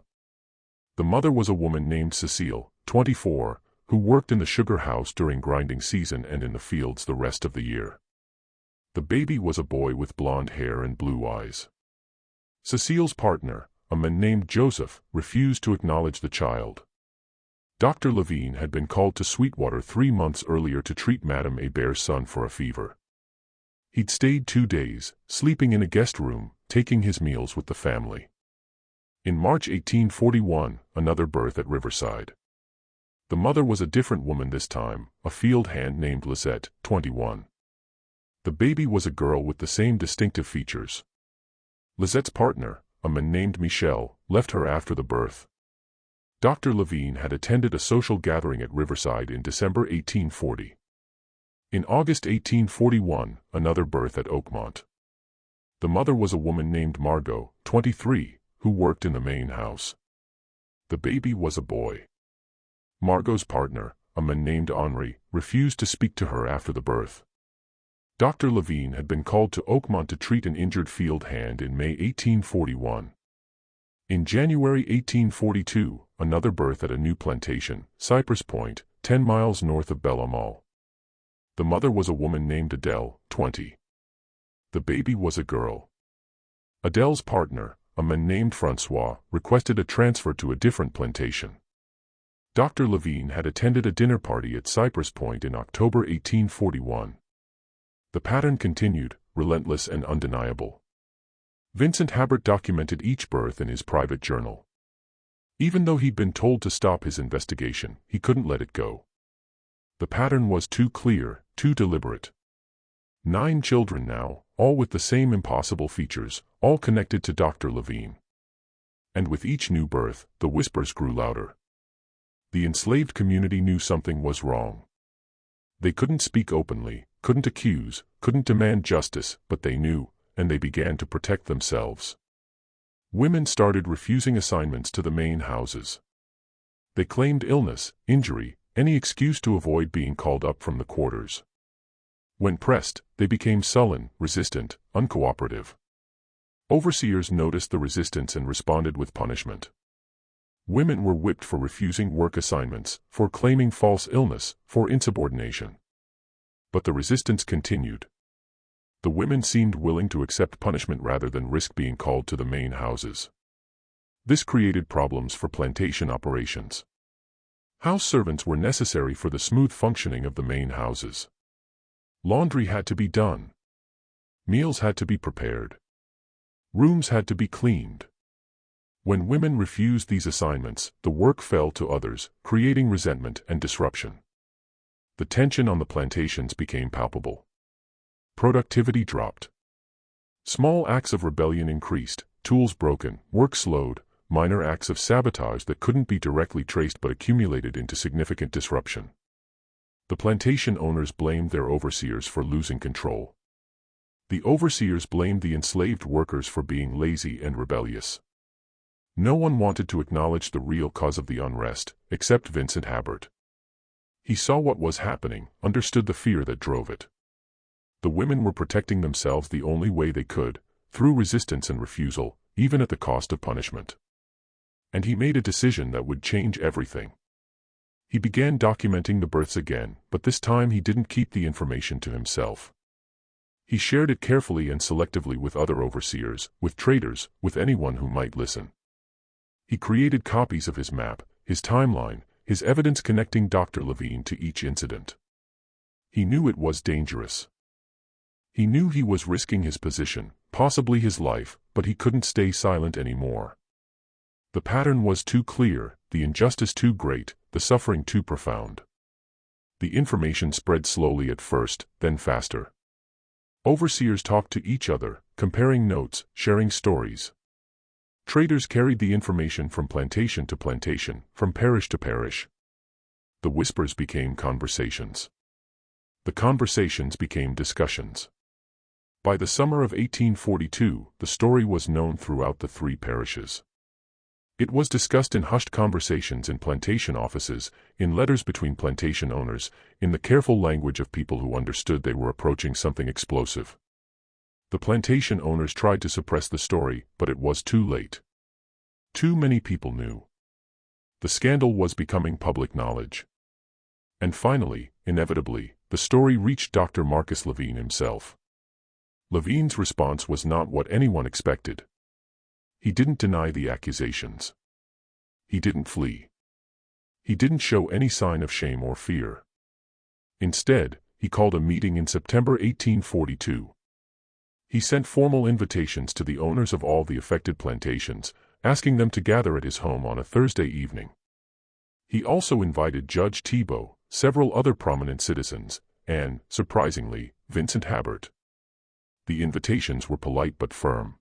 The mother was a woman named Cecile, 24, who worked in the sugar house during grinding season and in the fields the rest of the year. The baby was a boy with blonde hair and blue eyes. Cecile's partner, a man named Joseph, refused to acknowledge the child. Dr. Levine had been called to Sweetwater 3 months earlier to treat Madame Hébert's son for a fever. He'd stayed 2 days, sleeping in a guest room, taking his meals with the family. In March 1841, another birth at Riverside. The mother was a different woman this time, a field hand named Lisette, 21. The baby was a girl with the same distinctive features. Lisette's partner, a man named Michel, left her after the birth. Dr. Levine had attended a social gathering at Riverside in December 1840. In August 1841, another birth at Oakmont. The mother was a woman named Margot, 23, who worked in the main house. The baby was a boy. Margot's partner, a man named Henri, refused to speak to her after the birth. Dr. Levine had been called to Oakmont to treat an injured field hand in May 1841. In January 1842, another birth at a new plantation, Cypress Point, 10 miles north of Belle-Amal. The mother was a woman named Adele, 20. The baby was a girl. Adele's partner, a man named Francois, requested a transfer to a different plantation. Dr. Levine had attended a dinner party at Cypress Point in October 1841. The pattern continued, relentless and undeniable. Vincent Habert documented each birth in his private journal. Even though he'd been told to stop his investigation, he couldn't let it go. The pattern was too clear, too deliberate. 9 children now, all with the same impossible features, all connected to Dr. Levine. And with each new birth, the whispers grew louder. The enslaved community knew something was wrong. They couldn't speak openly, couldn't accuse, couldn't demand justice, but they knew, and they began to protect themselves. Women started refusing assignments to the main houses. They claimed illness, injury, any excuse to avoid being called up from the quarters. When pressed, they became sullen, resistant, uncooperative. Overseers noticed the resistance and responded with punishment. Women were whipped for refusing work assignments, for claiming false illness, for insubordination. But the resistance continued. The women seemed willing to accept punishment rather than risk being called to the main houses. This created problems for plantation operations. House servants were necessary for the smooth functioning of the main houses. Laundry had to be done. Meals had to be prepared. Rooms had to be cleaned. When women refused these assignments, the work fell to others, creating resentment and disruption. The tension on the plantations became palpable. Productivity dropped. Small acts of rebellion increased, tools broken, work slowed, minor acts of sabotage that couldn't be directly traced but accumulated into significant disruption. The plantation owners blamed their overseers for losing control. The overseers blamed the enslaved workers for being lazy and rebellious. No one wanted to acknowledge the real cause of the unrest, except Vincent Habert. He saw what was happening, understood the fear that drove it. The women were protecting themselves the only way they could, through resistance and refusal, even at the cost of punishment. And he made a decision that would change everything. He began documenting the births again, but this time he didn't keep the information to himself. He shared it carefully and selectively with other overseers, with traders, with anyone who might listen. He created copies of his map, his timeline, his evidence connecting Dr. Levine to each incident. He knew it was dangerous. He knew he was risking his position, possibly his life, but he couldn't stay silent anymore. The pattern was too clear, the injustice too great, the suffering too profound. The information spread slowly at first, then faster. Overseers talked to each other, comparing notes, sharing stories. Traders carried the information from plantation to plantation, from parish to parish. The whispers became conversations. The conversations became discussions. By the summer of 1842, the story was known throughout the 3 parishes. It was discussed in hushed conversations in plantation offices, in letters between plantation owners, in the careful language of people who understood they were approaching something explosive. The plantation owners tried to suppress the story, but it was too late. Too many people knew. The scandal was becoming public knowledge. And finally, inevitably, the story reached Dr. Marcus Levine himself. Levine's response was not what anyone expected. He didn't deny the accusations. He didn't flee. He didn't show any sign of shame or fear. Instead, he called a meeting in September 1842. He sent formal invitations to the owners of all the affected plantations, asking them to gather at his home on a Thursday evening. He also invited Judge Thibault, several other prominent citizens, and, surprisingly, Vincent Habert. The invitations were polite but firm.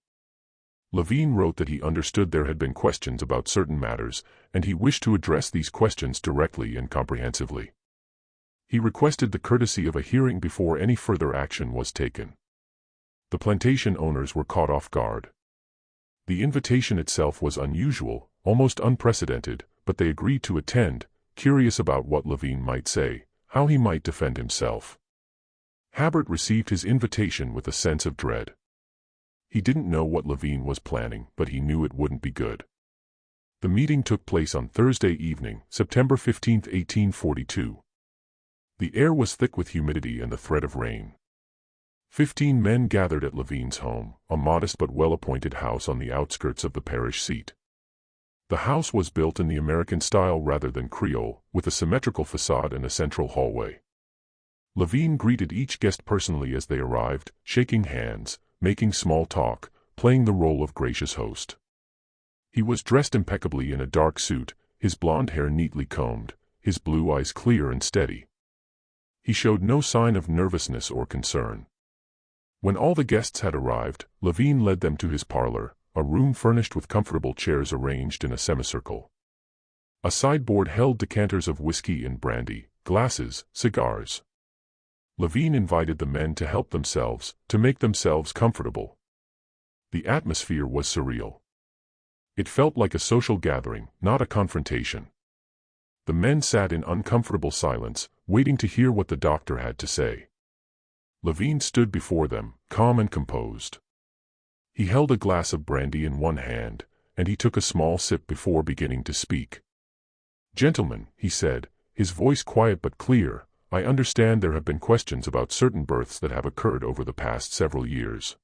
Levine wrote that he understood there had been questions about certain matters, and he wished to address these questions directly and comprehensively. He requested the courtesy of a hearing before any further action was taken. The plantation owners were caught off guard. The invitation itself was unusual, almost unprecedented, but they agreed to attend, curious about what Levine might say, how he might defend himself. Habert received his invitation with a sense of dread. He didn't know what Levine was planning, but he knew it wouldn't be good. The meeting took place on Thursday evening, September 15, 1842. The air was thick with humidity and the threat of rain. 15 men gathered at Levine's home, a modest but well-appointed house on the outskirts of the parish seat. The house was built in the American style rather than Creole, with a symmetrical facade and a central hallway. Levine greeted each guest personally as they arrived, shaking hands, making small talk, playing the role of gracious host. He was dressed impeccably in a dark suit, his blonde hair neatly combed, his blue eyes clear and steady. He showed no sign of nervousness or concern. When all the guests had arrived, Levine led them to his parlor, a room furnished with comfortable chairs arranged in a semicircle. A sideboard held decanters of whiskey and brandy, glasses, cigars. Levine invited the men to help themselves, to make themselves comfortable. The atmosphere was surreal. It felt like a social gathering, not a confrontation. The men sat in uncomfortable silence, waiting to hear what the doctor had to say. Levine stood before them, calm and composed. He held a glass of brandy in one hand, and he took a small sip before beginning to speak. "Gentlemen," he said, his voice quiet but clear, "I understand there have been questions about certain births that have occurred over the past several years.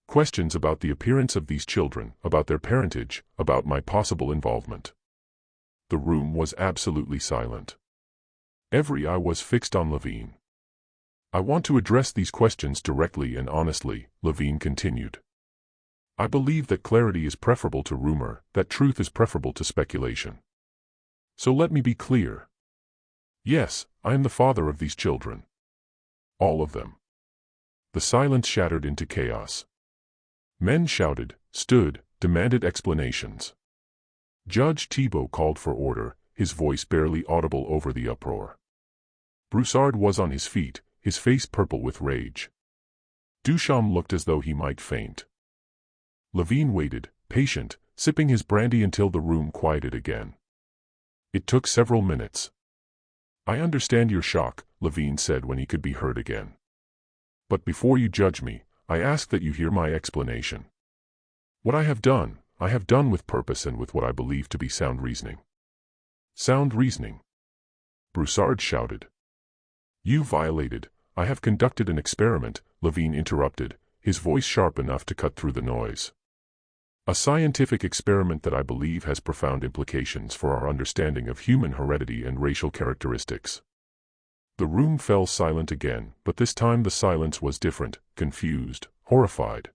Questions about the appearance of these children, about their parentage, about my possible involvement." The room was absolutely silent. Every eye was fixed on Levine. "I want to address these questions directly and honestly," Levine continued. "I believe that clarity is preferable to rumor, that truth is preferable to speculation. So let me be clear. Yes, I am the father of these children. All of them." The silence shattered into chaos. Men shouted, stood, demanded explanations. Judge Thibault called for order, his voice barely audible over the uproar. Broussard was on his feet, his face purple with rage. Duchamp looked as though he might faint. Levine waited, patient, sipping his brandy until the room quieted again. It took several minutes. "I understand your shock," Levine said when he could be heard again. "But before you judge me, I ask that you hear my explanation. What I have done with purpose and with what I believe to be sound reasoning." "Sound reasoning?" Broussard shouted. "You violated, I have conducted an experiment," Levine interrupted, his voice sharp enough to cut through the noise. "A scientific experiment that I believe has profound implications for our understanding of human heredity and racial characteristics." The room fell silent again, but this time the silence was different, confused, horrified.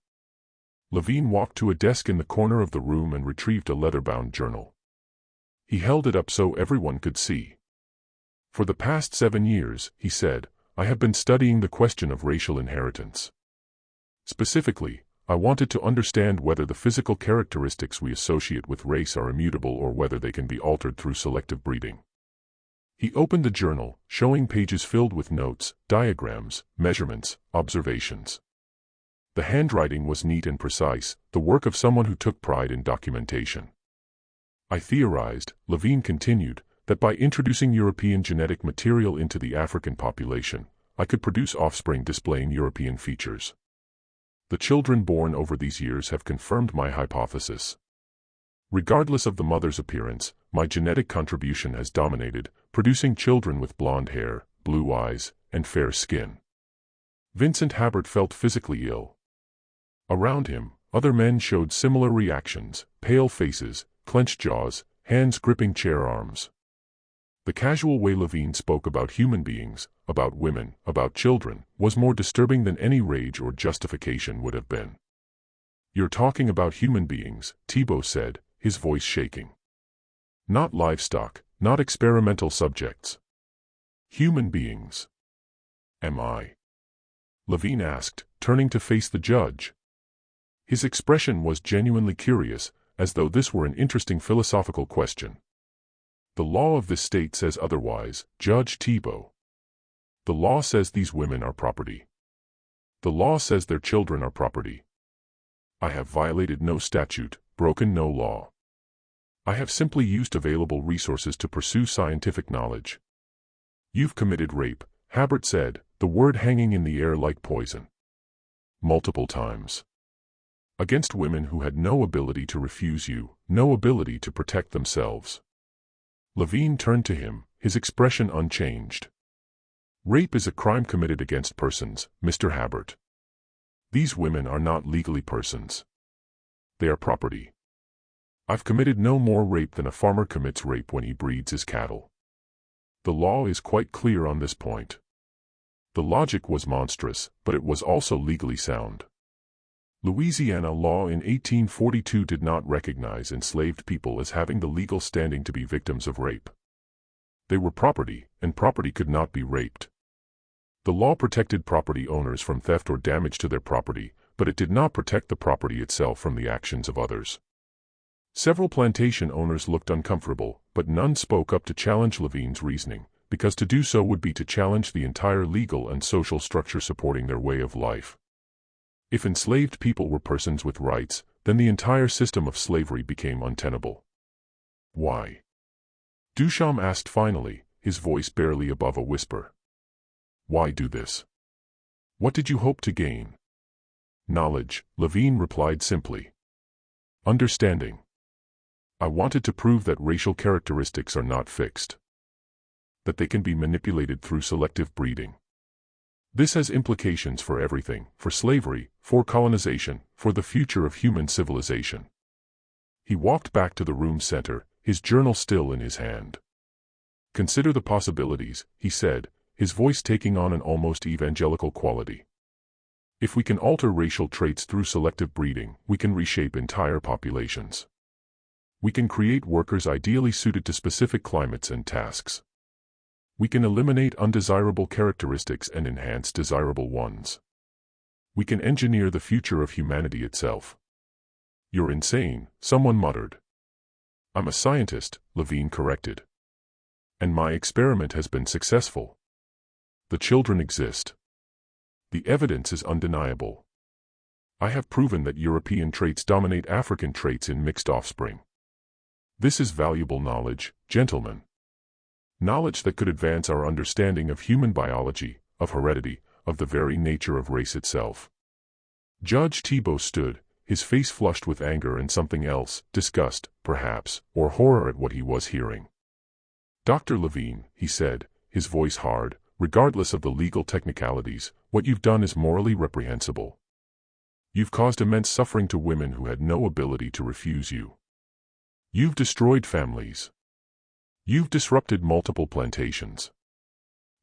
Levine walked to a desk in the corner of the room and retrieved a leather-bound journal. He held it up so everyone could see. "For the past 7 years," he said, "I have been studying the question of racial inheritance. Specifically, I wanted to understand whether the physical characteristics we associate with race are immutable or whether they can be altered through selective breeding." He opened the journal, showing pages filled with notes, diagrams, measurements, observations. The handwriting was neat and precise, the work of someone who took pride in documentation. "I theorized," Levine continued, "that by introducing European genetic material into the African population, I could produce offspring displaying European features. The children born over these years have confirmed my hypothesis. Regardless of the mother's appearance, my genetic contribution has dominated, producing children with blonde hair, blue eyes, and fair skin." Vincent Habert felt physically ill. Around him, other men showed similar reactions, pale faces, clenched jaws, hands gripping chair arms. The casual way Levine spoke about human beings, about women, about children, was more disturbing than any rage or justification would have been. "You're talking about human beings," Thibault said, his voice shaking. "Not livestock, not experimental subjects. Human beings." "Am I?" Levine asked, turning to face the judge. His expression was genuinely curious, as though this were an interesting philosophical question. "The law of this state says otherwise, Judge Thibault. The law says these women are property. The law says their children are property. I have violated no statute, broken no law. I have simply used available resources to pursue scientific knowledge." "You've committed rape," Habert said, the word hanging in the air like poison. "Multiple times. Against women who had no ability to refuse you, no ability to protect themselves." Levine turned to him, his expression unchanged. "Rape is a crime committed against persons, Mr. Habert. These women are not legally persons. They are property. I've committed no more rape than a farmer commits rape when he breeds his cattle. The law is quite clear on this point." The logic was monstrous, but it was also legally sound. Louisiana law in 1842 did not recognize enslaved people as having the legal standing to be victims of rape. They were property, and property could not be raped. The law protected property owners from theft or damage to their property, but it did not protect the property itself from the actions of others. Several plantation owners looked uncomfortable, but none spoke up to challenge Levine's reasoning, because to do so would be to challenge the entire legal and social structure supporting their way of life. If enslaved people were persons with rights, then the entire system of slavery became untenable. Why? Duchamp asked finally, his voice barely above a whisper. Why do this? What did you hope to gain? Knowledge, Levine replied simply. Understanding. I wanted to prove that racial characteristics are not fixed. That they can be manipulated through selective breeding. This has implications for everything, for slavery, for colonization, for the future of human civilization. He walked back to the room center, his journal still in his hand. Consider the possibilities, he said, his voice taking on an almost evangelical quality. If we can alter racial traits through selective breeding, we can reshape entire populations. We can create workers ideally suited to specific climates and tasks. We can eliminate undesirable characteristics and enhance desirable ones. We can engineer the future of humanity itself. You're insane, someone muttered. I'm a scientist, Levine corrected. And my experiment has been successful. The children exist. The evidence is undeniable. I have proven that European traits dominate African traits in mixed offspring. This is valuable knowledge, gentlemen. Knowledge that could advance our understanding of human biology, of heredity, of the very nature of race itself. Judge Thibault stood, his face flushed with anger and something else, disgust, perhaps, or horror at what he was hearing. Dr. Levine, he said, his voice hard, regardless of the legal technicalities, what you've done is morally reprehensible. You've caused immense suffering to women who had no ability to refuse you. You've destroyed families. You've disrupted multiple plantations.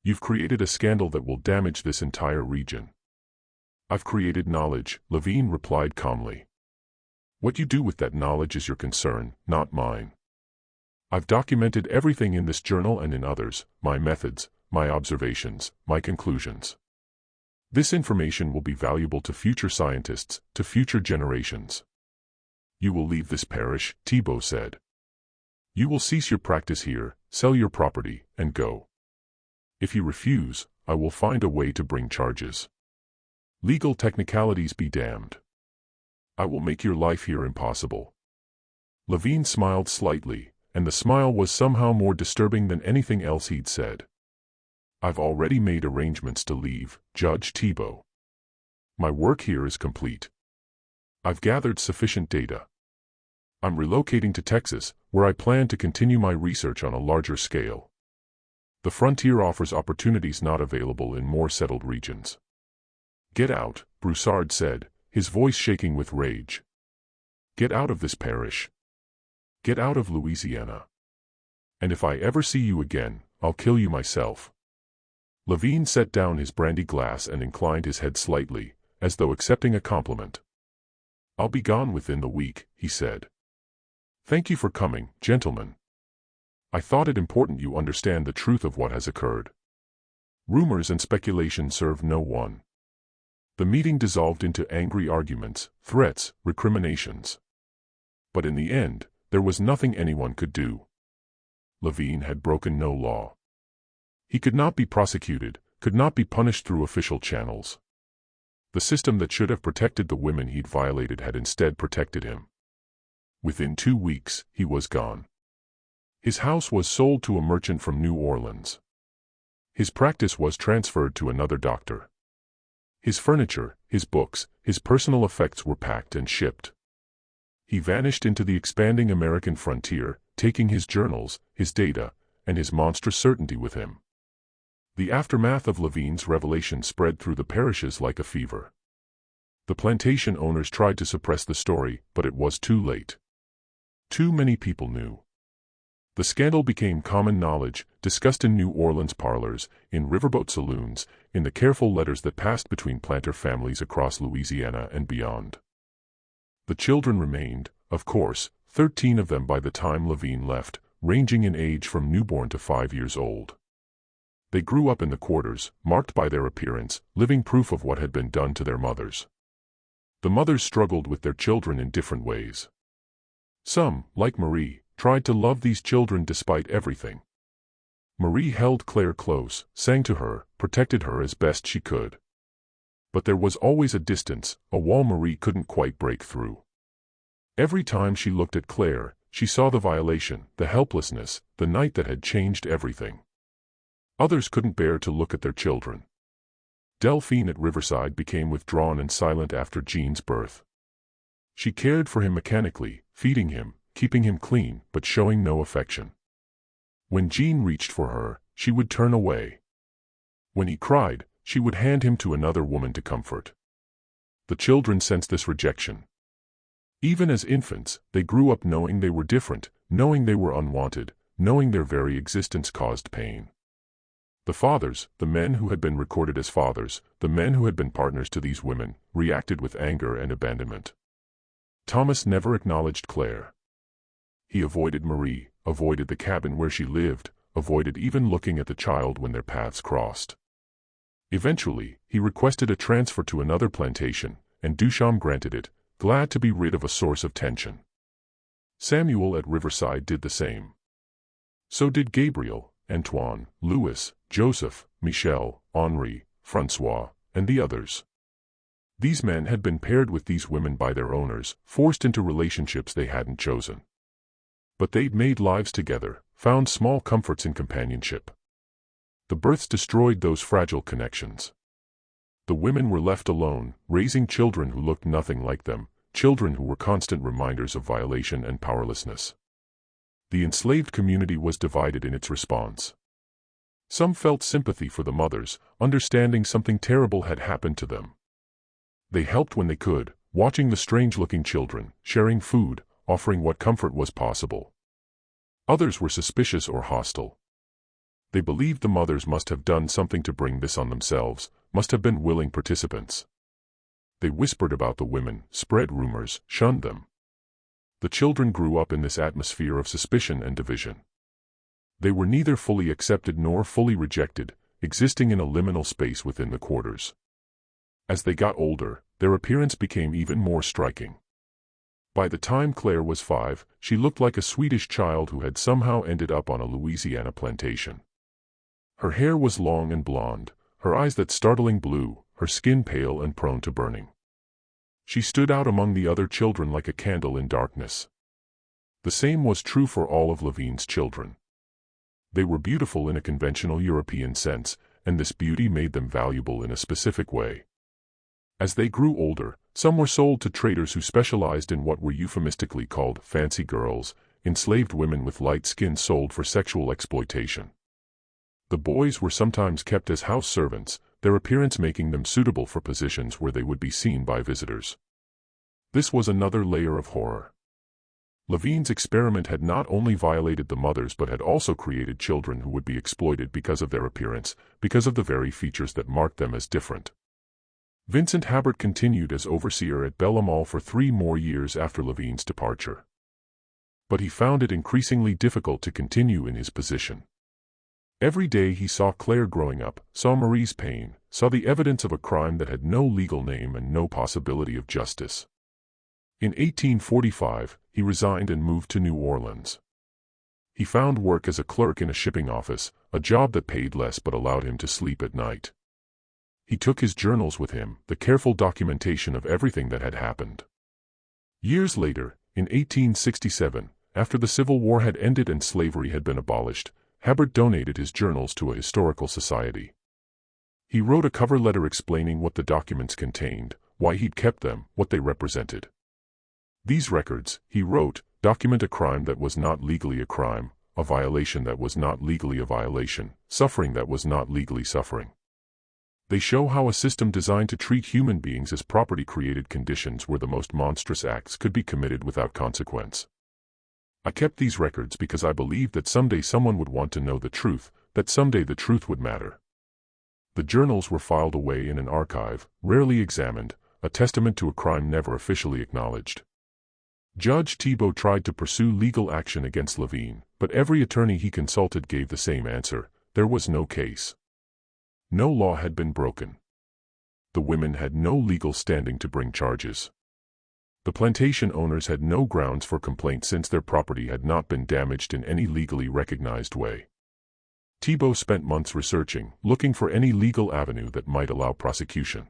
You've created a scandal that will damage this entire region. I've created knowledge, Levine replied calmly. What you do with that knowledge is your concern, not mine. I've documented everything in this journal and in others, my methods, my observations, my conclusions. This information will be valuable to future scientists, to future generations. You will leave this parish, Thibault said. You will cease your practice here, sell your property, and go. If you refuse, I will find a way to bring charges. Legal technicalities be damned. I will make your life here impossible. Levine smiled slightly, and the smile was somehow more disturbing than anything else he'd said. I've already made arrangements to leave, Judge Thibault. My work here is complete. I've gathered sufficient data. I'm relocating to Texas, where I plan to continue my research on a larger scale. The frontier offers opportunities not available in more settled regions. Get out, Broussard said, his voice shaking with rage. Get out of this parish. Get out of Louisiana. And if I ever see you again, I'll kill you myself. Levine set down his brandy glass and inclined his head slightly, as though accepting a compliment. I'll be gone within the week, he said. Thank you for coming, gentlemen. I thought it important you understand the truth of what has occurred. Rumors and speculation serve no one. The meeting dissolved into angry arguments, threats, recriminations. But in the end, there was nothing anyone could do. Levine had broken no law. He could not be prosecuted, could not be punished through official channels. The system that should have protected the women he'd violated had instead protected him. Within 2 weeks, he was gone. His house was sold to a merchant from New Orleans. His practice was transferred to another doctor. His furniture, his books, his personal effects were packed and shipped. He vanished into the expanding American frontier, taking his journals, his data, and his monstrous certainty with him. The aftermath of Levine's revelation spread through the parishes like a fever. The plantation owners tried to suppress the story, but it was too late. Too many people knew. The scandal became common knowledge, discussed in New Orleans parlors, in riverboat saloons, in the careful letters that passed between planter families across Louisiana and beyond. The children remained, of course, 13 of them by the time Levine left, ranging in age from newborn to 5 years old. They grew up in the quarters, marked by their appearance, living proof of what had been done to their mothers. The mothers struggled with their children in different ways. Some, like Marie, tried to love these children despite everything. Marie held Claire close, sang to her, protected her as best she could. But there was always a distance, a wall Marie couldn't quite break through. Every time she looked at Claire, She saw the violation, the helplessness, the night that had changed everything. Others couldn't bear to look at their children. Delphine at Riverside became withdrawn and silent after Jean's birth. She cared for him mechanically, feeding him, keeping him clean, but showing no affection. When Jean reached for her, she would turn away. When he cried, she would hand him to another woman to comfort. The children sensed this rejection. Even as infants, they grew up knowing they were different, knowing they were unwanted, knowing their very existence caused pain. The fathers, the men who had been recorded as fathers, the men who had been partners to these women, reacted with anger and abandonment. Thomas never acknowledged Claire. He avoided Marie, avoided the cabin where she lived, avoided even looking at the child when their paths crossed. Eventually, he requested a transfer to another plantation, and Duchamp granted it, glad to be rid of a source of tension. Samuel at Riverside did the same. So did Gabriel, Antoine, Louis, Joseph, Michel, Henri, François, and the others. These men had been paired with these women by their owners, forced into relationships they hadn't chosen. But they'd made lives together, found small comforts in companionship. The births destroyed those fragile connections. The women were left alone, raising children who looked nothing like them, children who were constant reminders of violation and powerlessness. The enslaved community was divided in its response. Some felt sympathy for the mothers, understanding something terrible had happened to them. They helped when they could, watching the strange-looking children, sharing food, offering what comfort was possible. Others were suspicious or hostile. They believed the mothers must have done something to bring this on themselves, must have been willing participants. They whispered about the women, spread rumors, shunned them. The children grew up in this atmosphere of suspicion and division. They were neither fully accepted nor fully rejected, existing in a liminal space within the quarters. As they got older, their appearance became even more striking. By the time Claire was 5, she looked like a Swedish child who had somehow ended up on a Louisiana plantation. Her hair was long and blonde, her eyes that startling blue, her skin pale and prone to burning. She stood out among the other children like a candle in darkness. The same was true for all of Levine's children. They were beautiful in a conventional European sense, and this beauty made them valuable in a specific way. As they grew older, some were sold to traders who specialized in what were euphemistically called fancy girls, enslaved women with light skin sold for sexual exploitation. The boys were sometimes kept as house servants, their appearance making them suitable for positions where they would be seen by visitors. This was another layer of horror. Levine's experiment had not only violated the mothers but had also created children who would be exploited because of their appearance, because of the very features that marked them as different. Vincent Habert continued as overseer at Bellemare for 3 more years after Levine's departure. But he found it increasingly difficult to continue in his position. Every day he saw Claire growing up, saw Marie's pain, saw the evidence of a crime that had no legal name and no possibility of justice. In 1845, he resigned and moved to New Orleans. He found work as a clerk in a shipping office, a job that paid less but allowed him to sleep at night. He took his journals with him, the careful documentation of everything that had happened. Years later, in 1867, after the Civil War had ended and slavery had been abolished, Habert donated his journals to a historical society. He wrote a cover letter explaining what the documents contained, why he'd kept them, what they represented. These records, he wrote, document a crime that was not legally a crime, a violation that was not legally a violation, suffering that was not legally suffering. They show how a system designed to treat human beings as property created conditions where the most monstrous acts could be committed without consequence. I kept these records because I believed that someday someone would want to know the truth, that someday the truth would matter. The journals were filed away in an archive, rarely examined, a testament to a crime never officially acknowledged. Judge Thibault tried to pursue legal action against Levine, but every attorney he consulted gave the same answer: there was no case. No law had been broken. The women had no legal standing to bring charges. The plantation owners had no grounds for complaint since their property had not been damaged in any legally recognized way. Thibault spent months researching, looking for any legal avenue that might allow prosecution.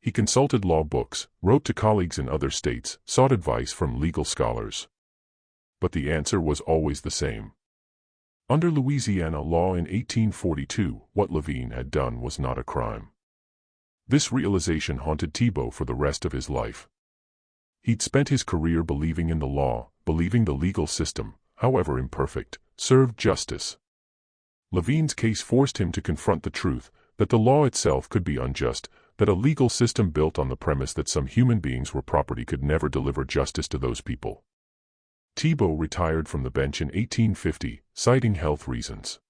He consulted law books, wrote to colleagues in other states, sought advice from legal scholars. But the answer was always the same. Under Louisiana law in 1842, what Levine had done was not a crime. This realization haunted Thibault for the rest of his life. He'd spent his career believing in the law, believing the legal system, however imperfect, served justice. Levine's case forced him to confront the truth that the law itself could be unjust, that a legal system built on the premise that some human beings were property could never deliver justice to those people. Thibault retired from the bench in 1850, citing health reasons.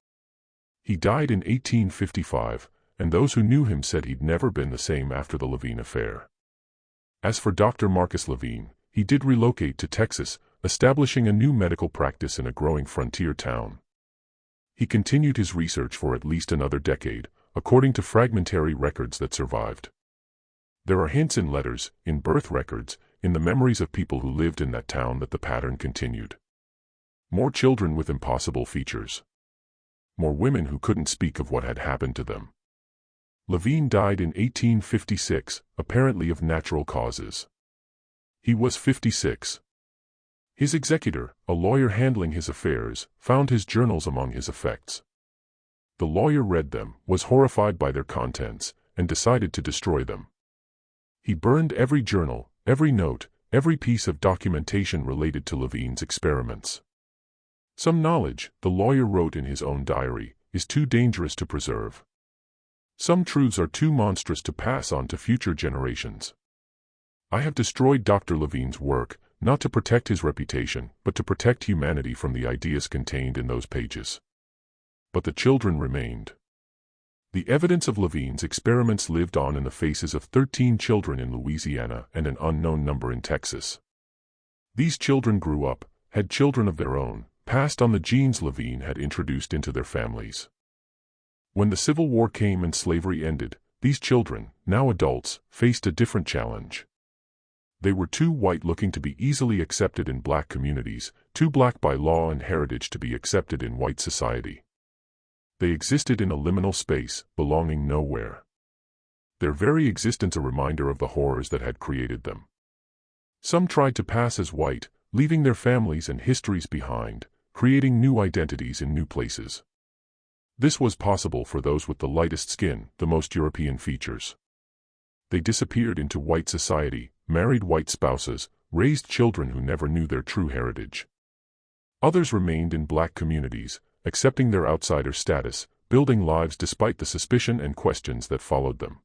He died in 1855, and those who knew him said he'd never been the same after the Levine affair. As for Dr. Marcus Levine, he did relocate to Texas, establishing a new medical practice in a growing frontier town. He continued his research for at least another decade, according to fragmentary records that survived. There are hints in letters, in birth records, in the memories of people who lived in that town that the pattern continued. More children with impossible features. More women who couldn't speak of what had happened to them. Levine died in 1856, apparently of natural causes. He was 56. His executor, a lawyer handling his affairs, found his journals among his effects. The lawyer read them, was horrified by their contents, and decided to destroy them. He burned every journal, every note, every piece of documentation related to Levine's experiments. Some knowledge, the lawyer wrote in his own diary, is too dangerous to preserve. Some truths are too monstrous to pass on to future generations. I have destroyed Dr. Levine's work, not to protect his reputation, but to protect humanity from the ideas contained in those pages. But the children remained. The evidence of Levine's experiments lived on in the faces of 13 children in Louisiana and an unknown number in Texas. These children grew up, had children of their own, passed on the genes Levine had introduced into their families. When the Civil War came and slavery ended, these children, now adults, faced a different challenge. They were too white looking to be easily accepted in black communities, too black by law and heritage to be accepted in white society. They existed in a liminal space, belonging nowhere. Their very existence a reminder of the horrors that had created them. Some tried to pass as white, leaving their families and histories behind, creating new identities in new places. This was possible for those with the lightest skin, the most European features. They disappeared into white society, married white spouses, raised children who never knew their true heritage. Others remained in black communities, accepting their outsider status, building lives despite the suspicion and questions that followed them.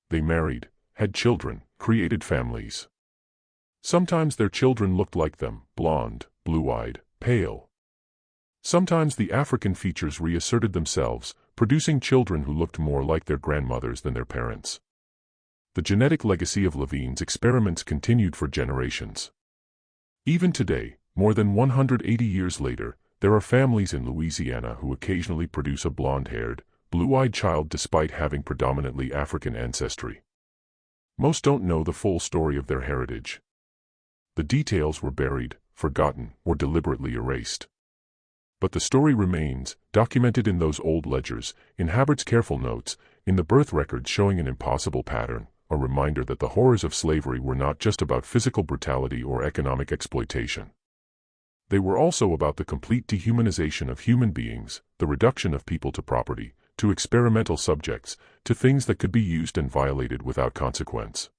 They married, had children, created families. Sometimes their children looked like them, blonde, blue-eyed, pale. Sometimes the African features reasserted themselves, producing children who looked more like their grandmothers than their parents. The genetic legacy of Levine's experiments continued for generations. Even today, more than 180 years later, there are families in Louisiana who occasionally produce a blonde-haired, blue-eyed child despite having predominantly African ancestry. Most don't know the full story of their heritage. The details were buried, forgotten, or deliberately erased. But the story remains, documented in those old ledgers, in Habbert's careful notes, in the birth records showing an impossible pattern, a reminder that the horrors of slavery were not just about physical brutality or economic exploitation. They were also about the complete dehumanization of human beings, the reduction of people to property, to experimental subjects, to things that could be used and violated without consequence.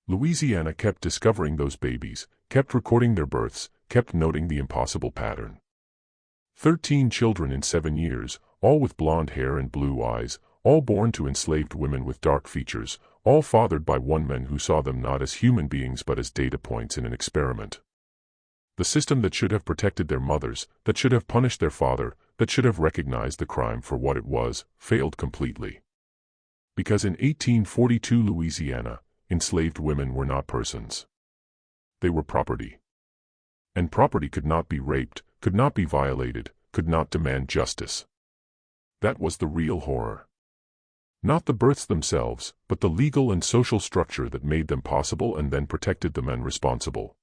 Louisiana kept discovering those babies, kept recording their births, kept noting the impossible pattern. 13 children in 7 years, all with blonde hair and blue eyes, all born to enslaved women with dark features, all fathered by one man who saw them not as human beings but as data points in an experiment. The system that should have protected their mothers, that should have punished their father, that should have recognized the crime for what it was, failed completely. Because in 1842 Louisiana, enslaved women were not persons. They were property. And property could not be raped, could not be violated, could not demand justice. That was the real horror. Not the births themselves, but the legal and social structure that made them possible and then protected the men responsible.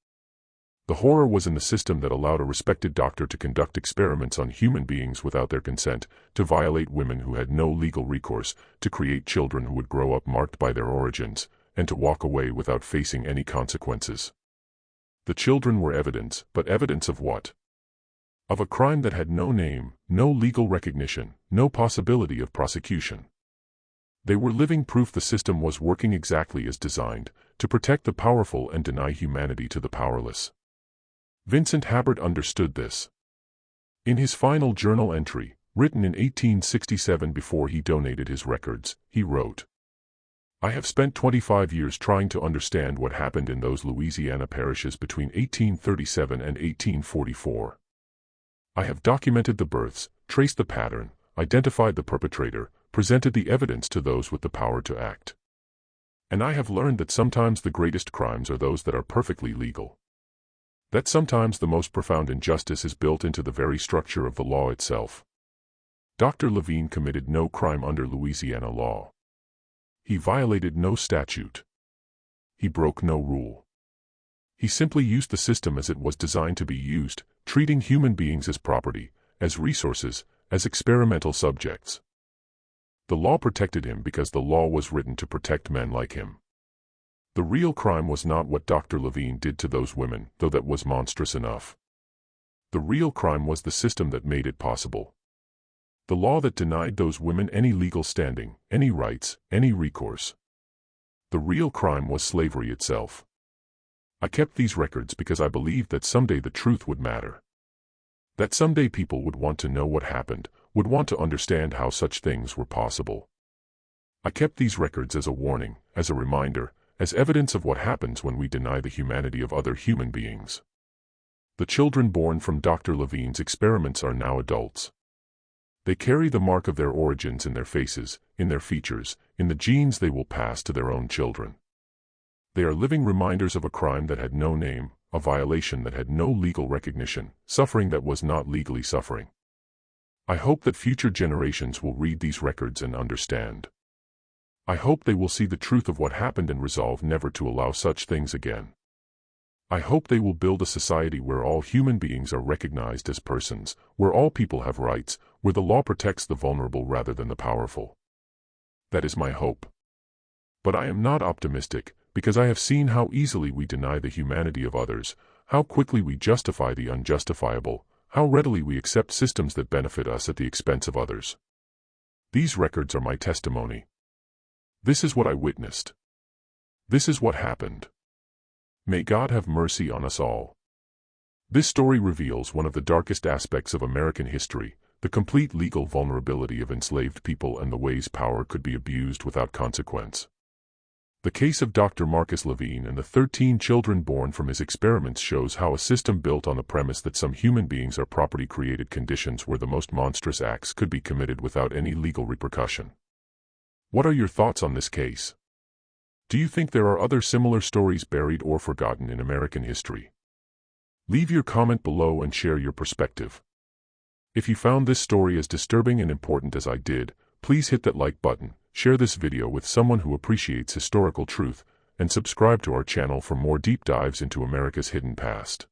The horror was in the system that allowed a respected doctor to conduct experiments on human beings without their consent, to violate women who had no legal recourse, to create children who would grow up marked by their origins, and to walk away without facing any consequences. The children were evidence, but evidence of what? Of a crime that had no name, no legal recognition, no possibility of prosecution. They were living proof the system was working exactly as designed, to protect the powerful and deny humanity to the powerless. Vincent Habert understood this. In his final journal entry, written in 1867 before he donated his records, he wrote, "I have spent 25 years trying to understand what happened in those Louisiana parishes between 1837 and 1844. I have documented the births, traced the pattern, identified the perpetrator, presented the evidence to those with the power to act. And I have learned that sometimes the greatest crimes are those that are perfectly legal. That sometimes the most profound injustice is built into the very structure of the law itself. Dr. Levine committed no crime under Louisiana law. He violated no statute. He broke no rule. He simply used the system as it was designed to be used, treating human beings as property, as resources, as experimental subjects. The law protected him because the law was written to protect men like him. The real crime was not what Dr. Levine did to those women, though that was monstrous enough. The real crime was the system that made it possible. The law that denied those women any legal standing, any rights, any recourse. The real crime was slavery itself. I kept these records because I believed that someday the truth would matter. That someday people would want to know what happened, would want to understand how such things were possible. I kept these records as a warning, as a reminder, as evidence of what happens when we deny the humanity of other human beings. The children born from Dr. Levine's experiments are now adults. They carry the mark of their origins in their faces, in their features, in the genes they will pass to their own children. They are living reminders of a crime that had no name, a violation that had no legal recognition, suffering that was not legally suffering. I hope that future generations will read these records and understand. I hope they will see the truth of what happened and resolve never to allow such things again. I hope they will build a society where all human beings are recognized as persons, where all people have rights, where the law protects the vulnerable rather than the powerful. That is my hope. But I am not optimistic, because I have seen how easily we deny the humanity of others, how quickly we justify the unjustifiable, how readily we accept systems that benefit us at the expense of others. These records are my testimony. This is what I witnessed. This is what happened. May God have mercy on us all. This story reveals one of the darkest aspects of American history, the complete legal vulnerability of enslaved people and the ways power could be abused without consequence. The case of Dr. Marcus Levine and the 13 children born from his experiments shows how a system built on the premise that some human beings are property created conditions where the most monstrous acts could be committed without any legal repercussion. What are your thoughts on this case? Do you think there are other similar stories buried or forgotten in American history? Leave your comment below and share your perspective. If you found this story as disturbing and important as I did, please hit that like button, share this video with someone who appreciates historical truth, and subscribe to our channel for more deep dives into America's hidden past.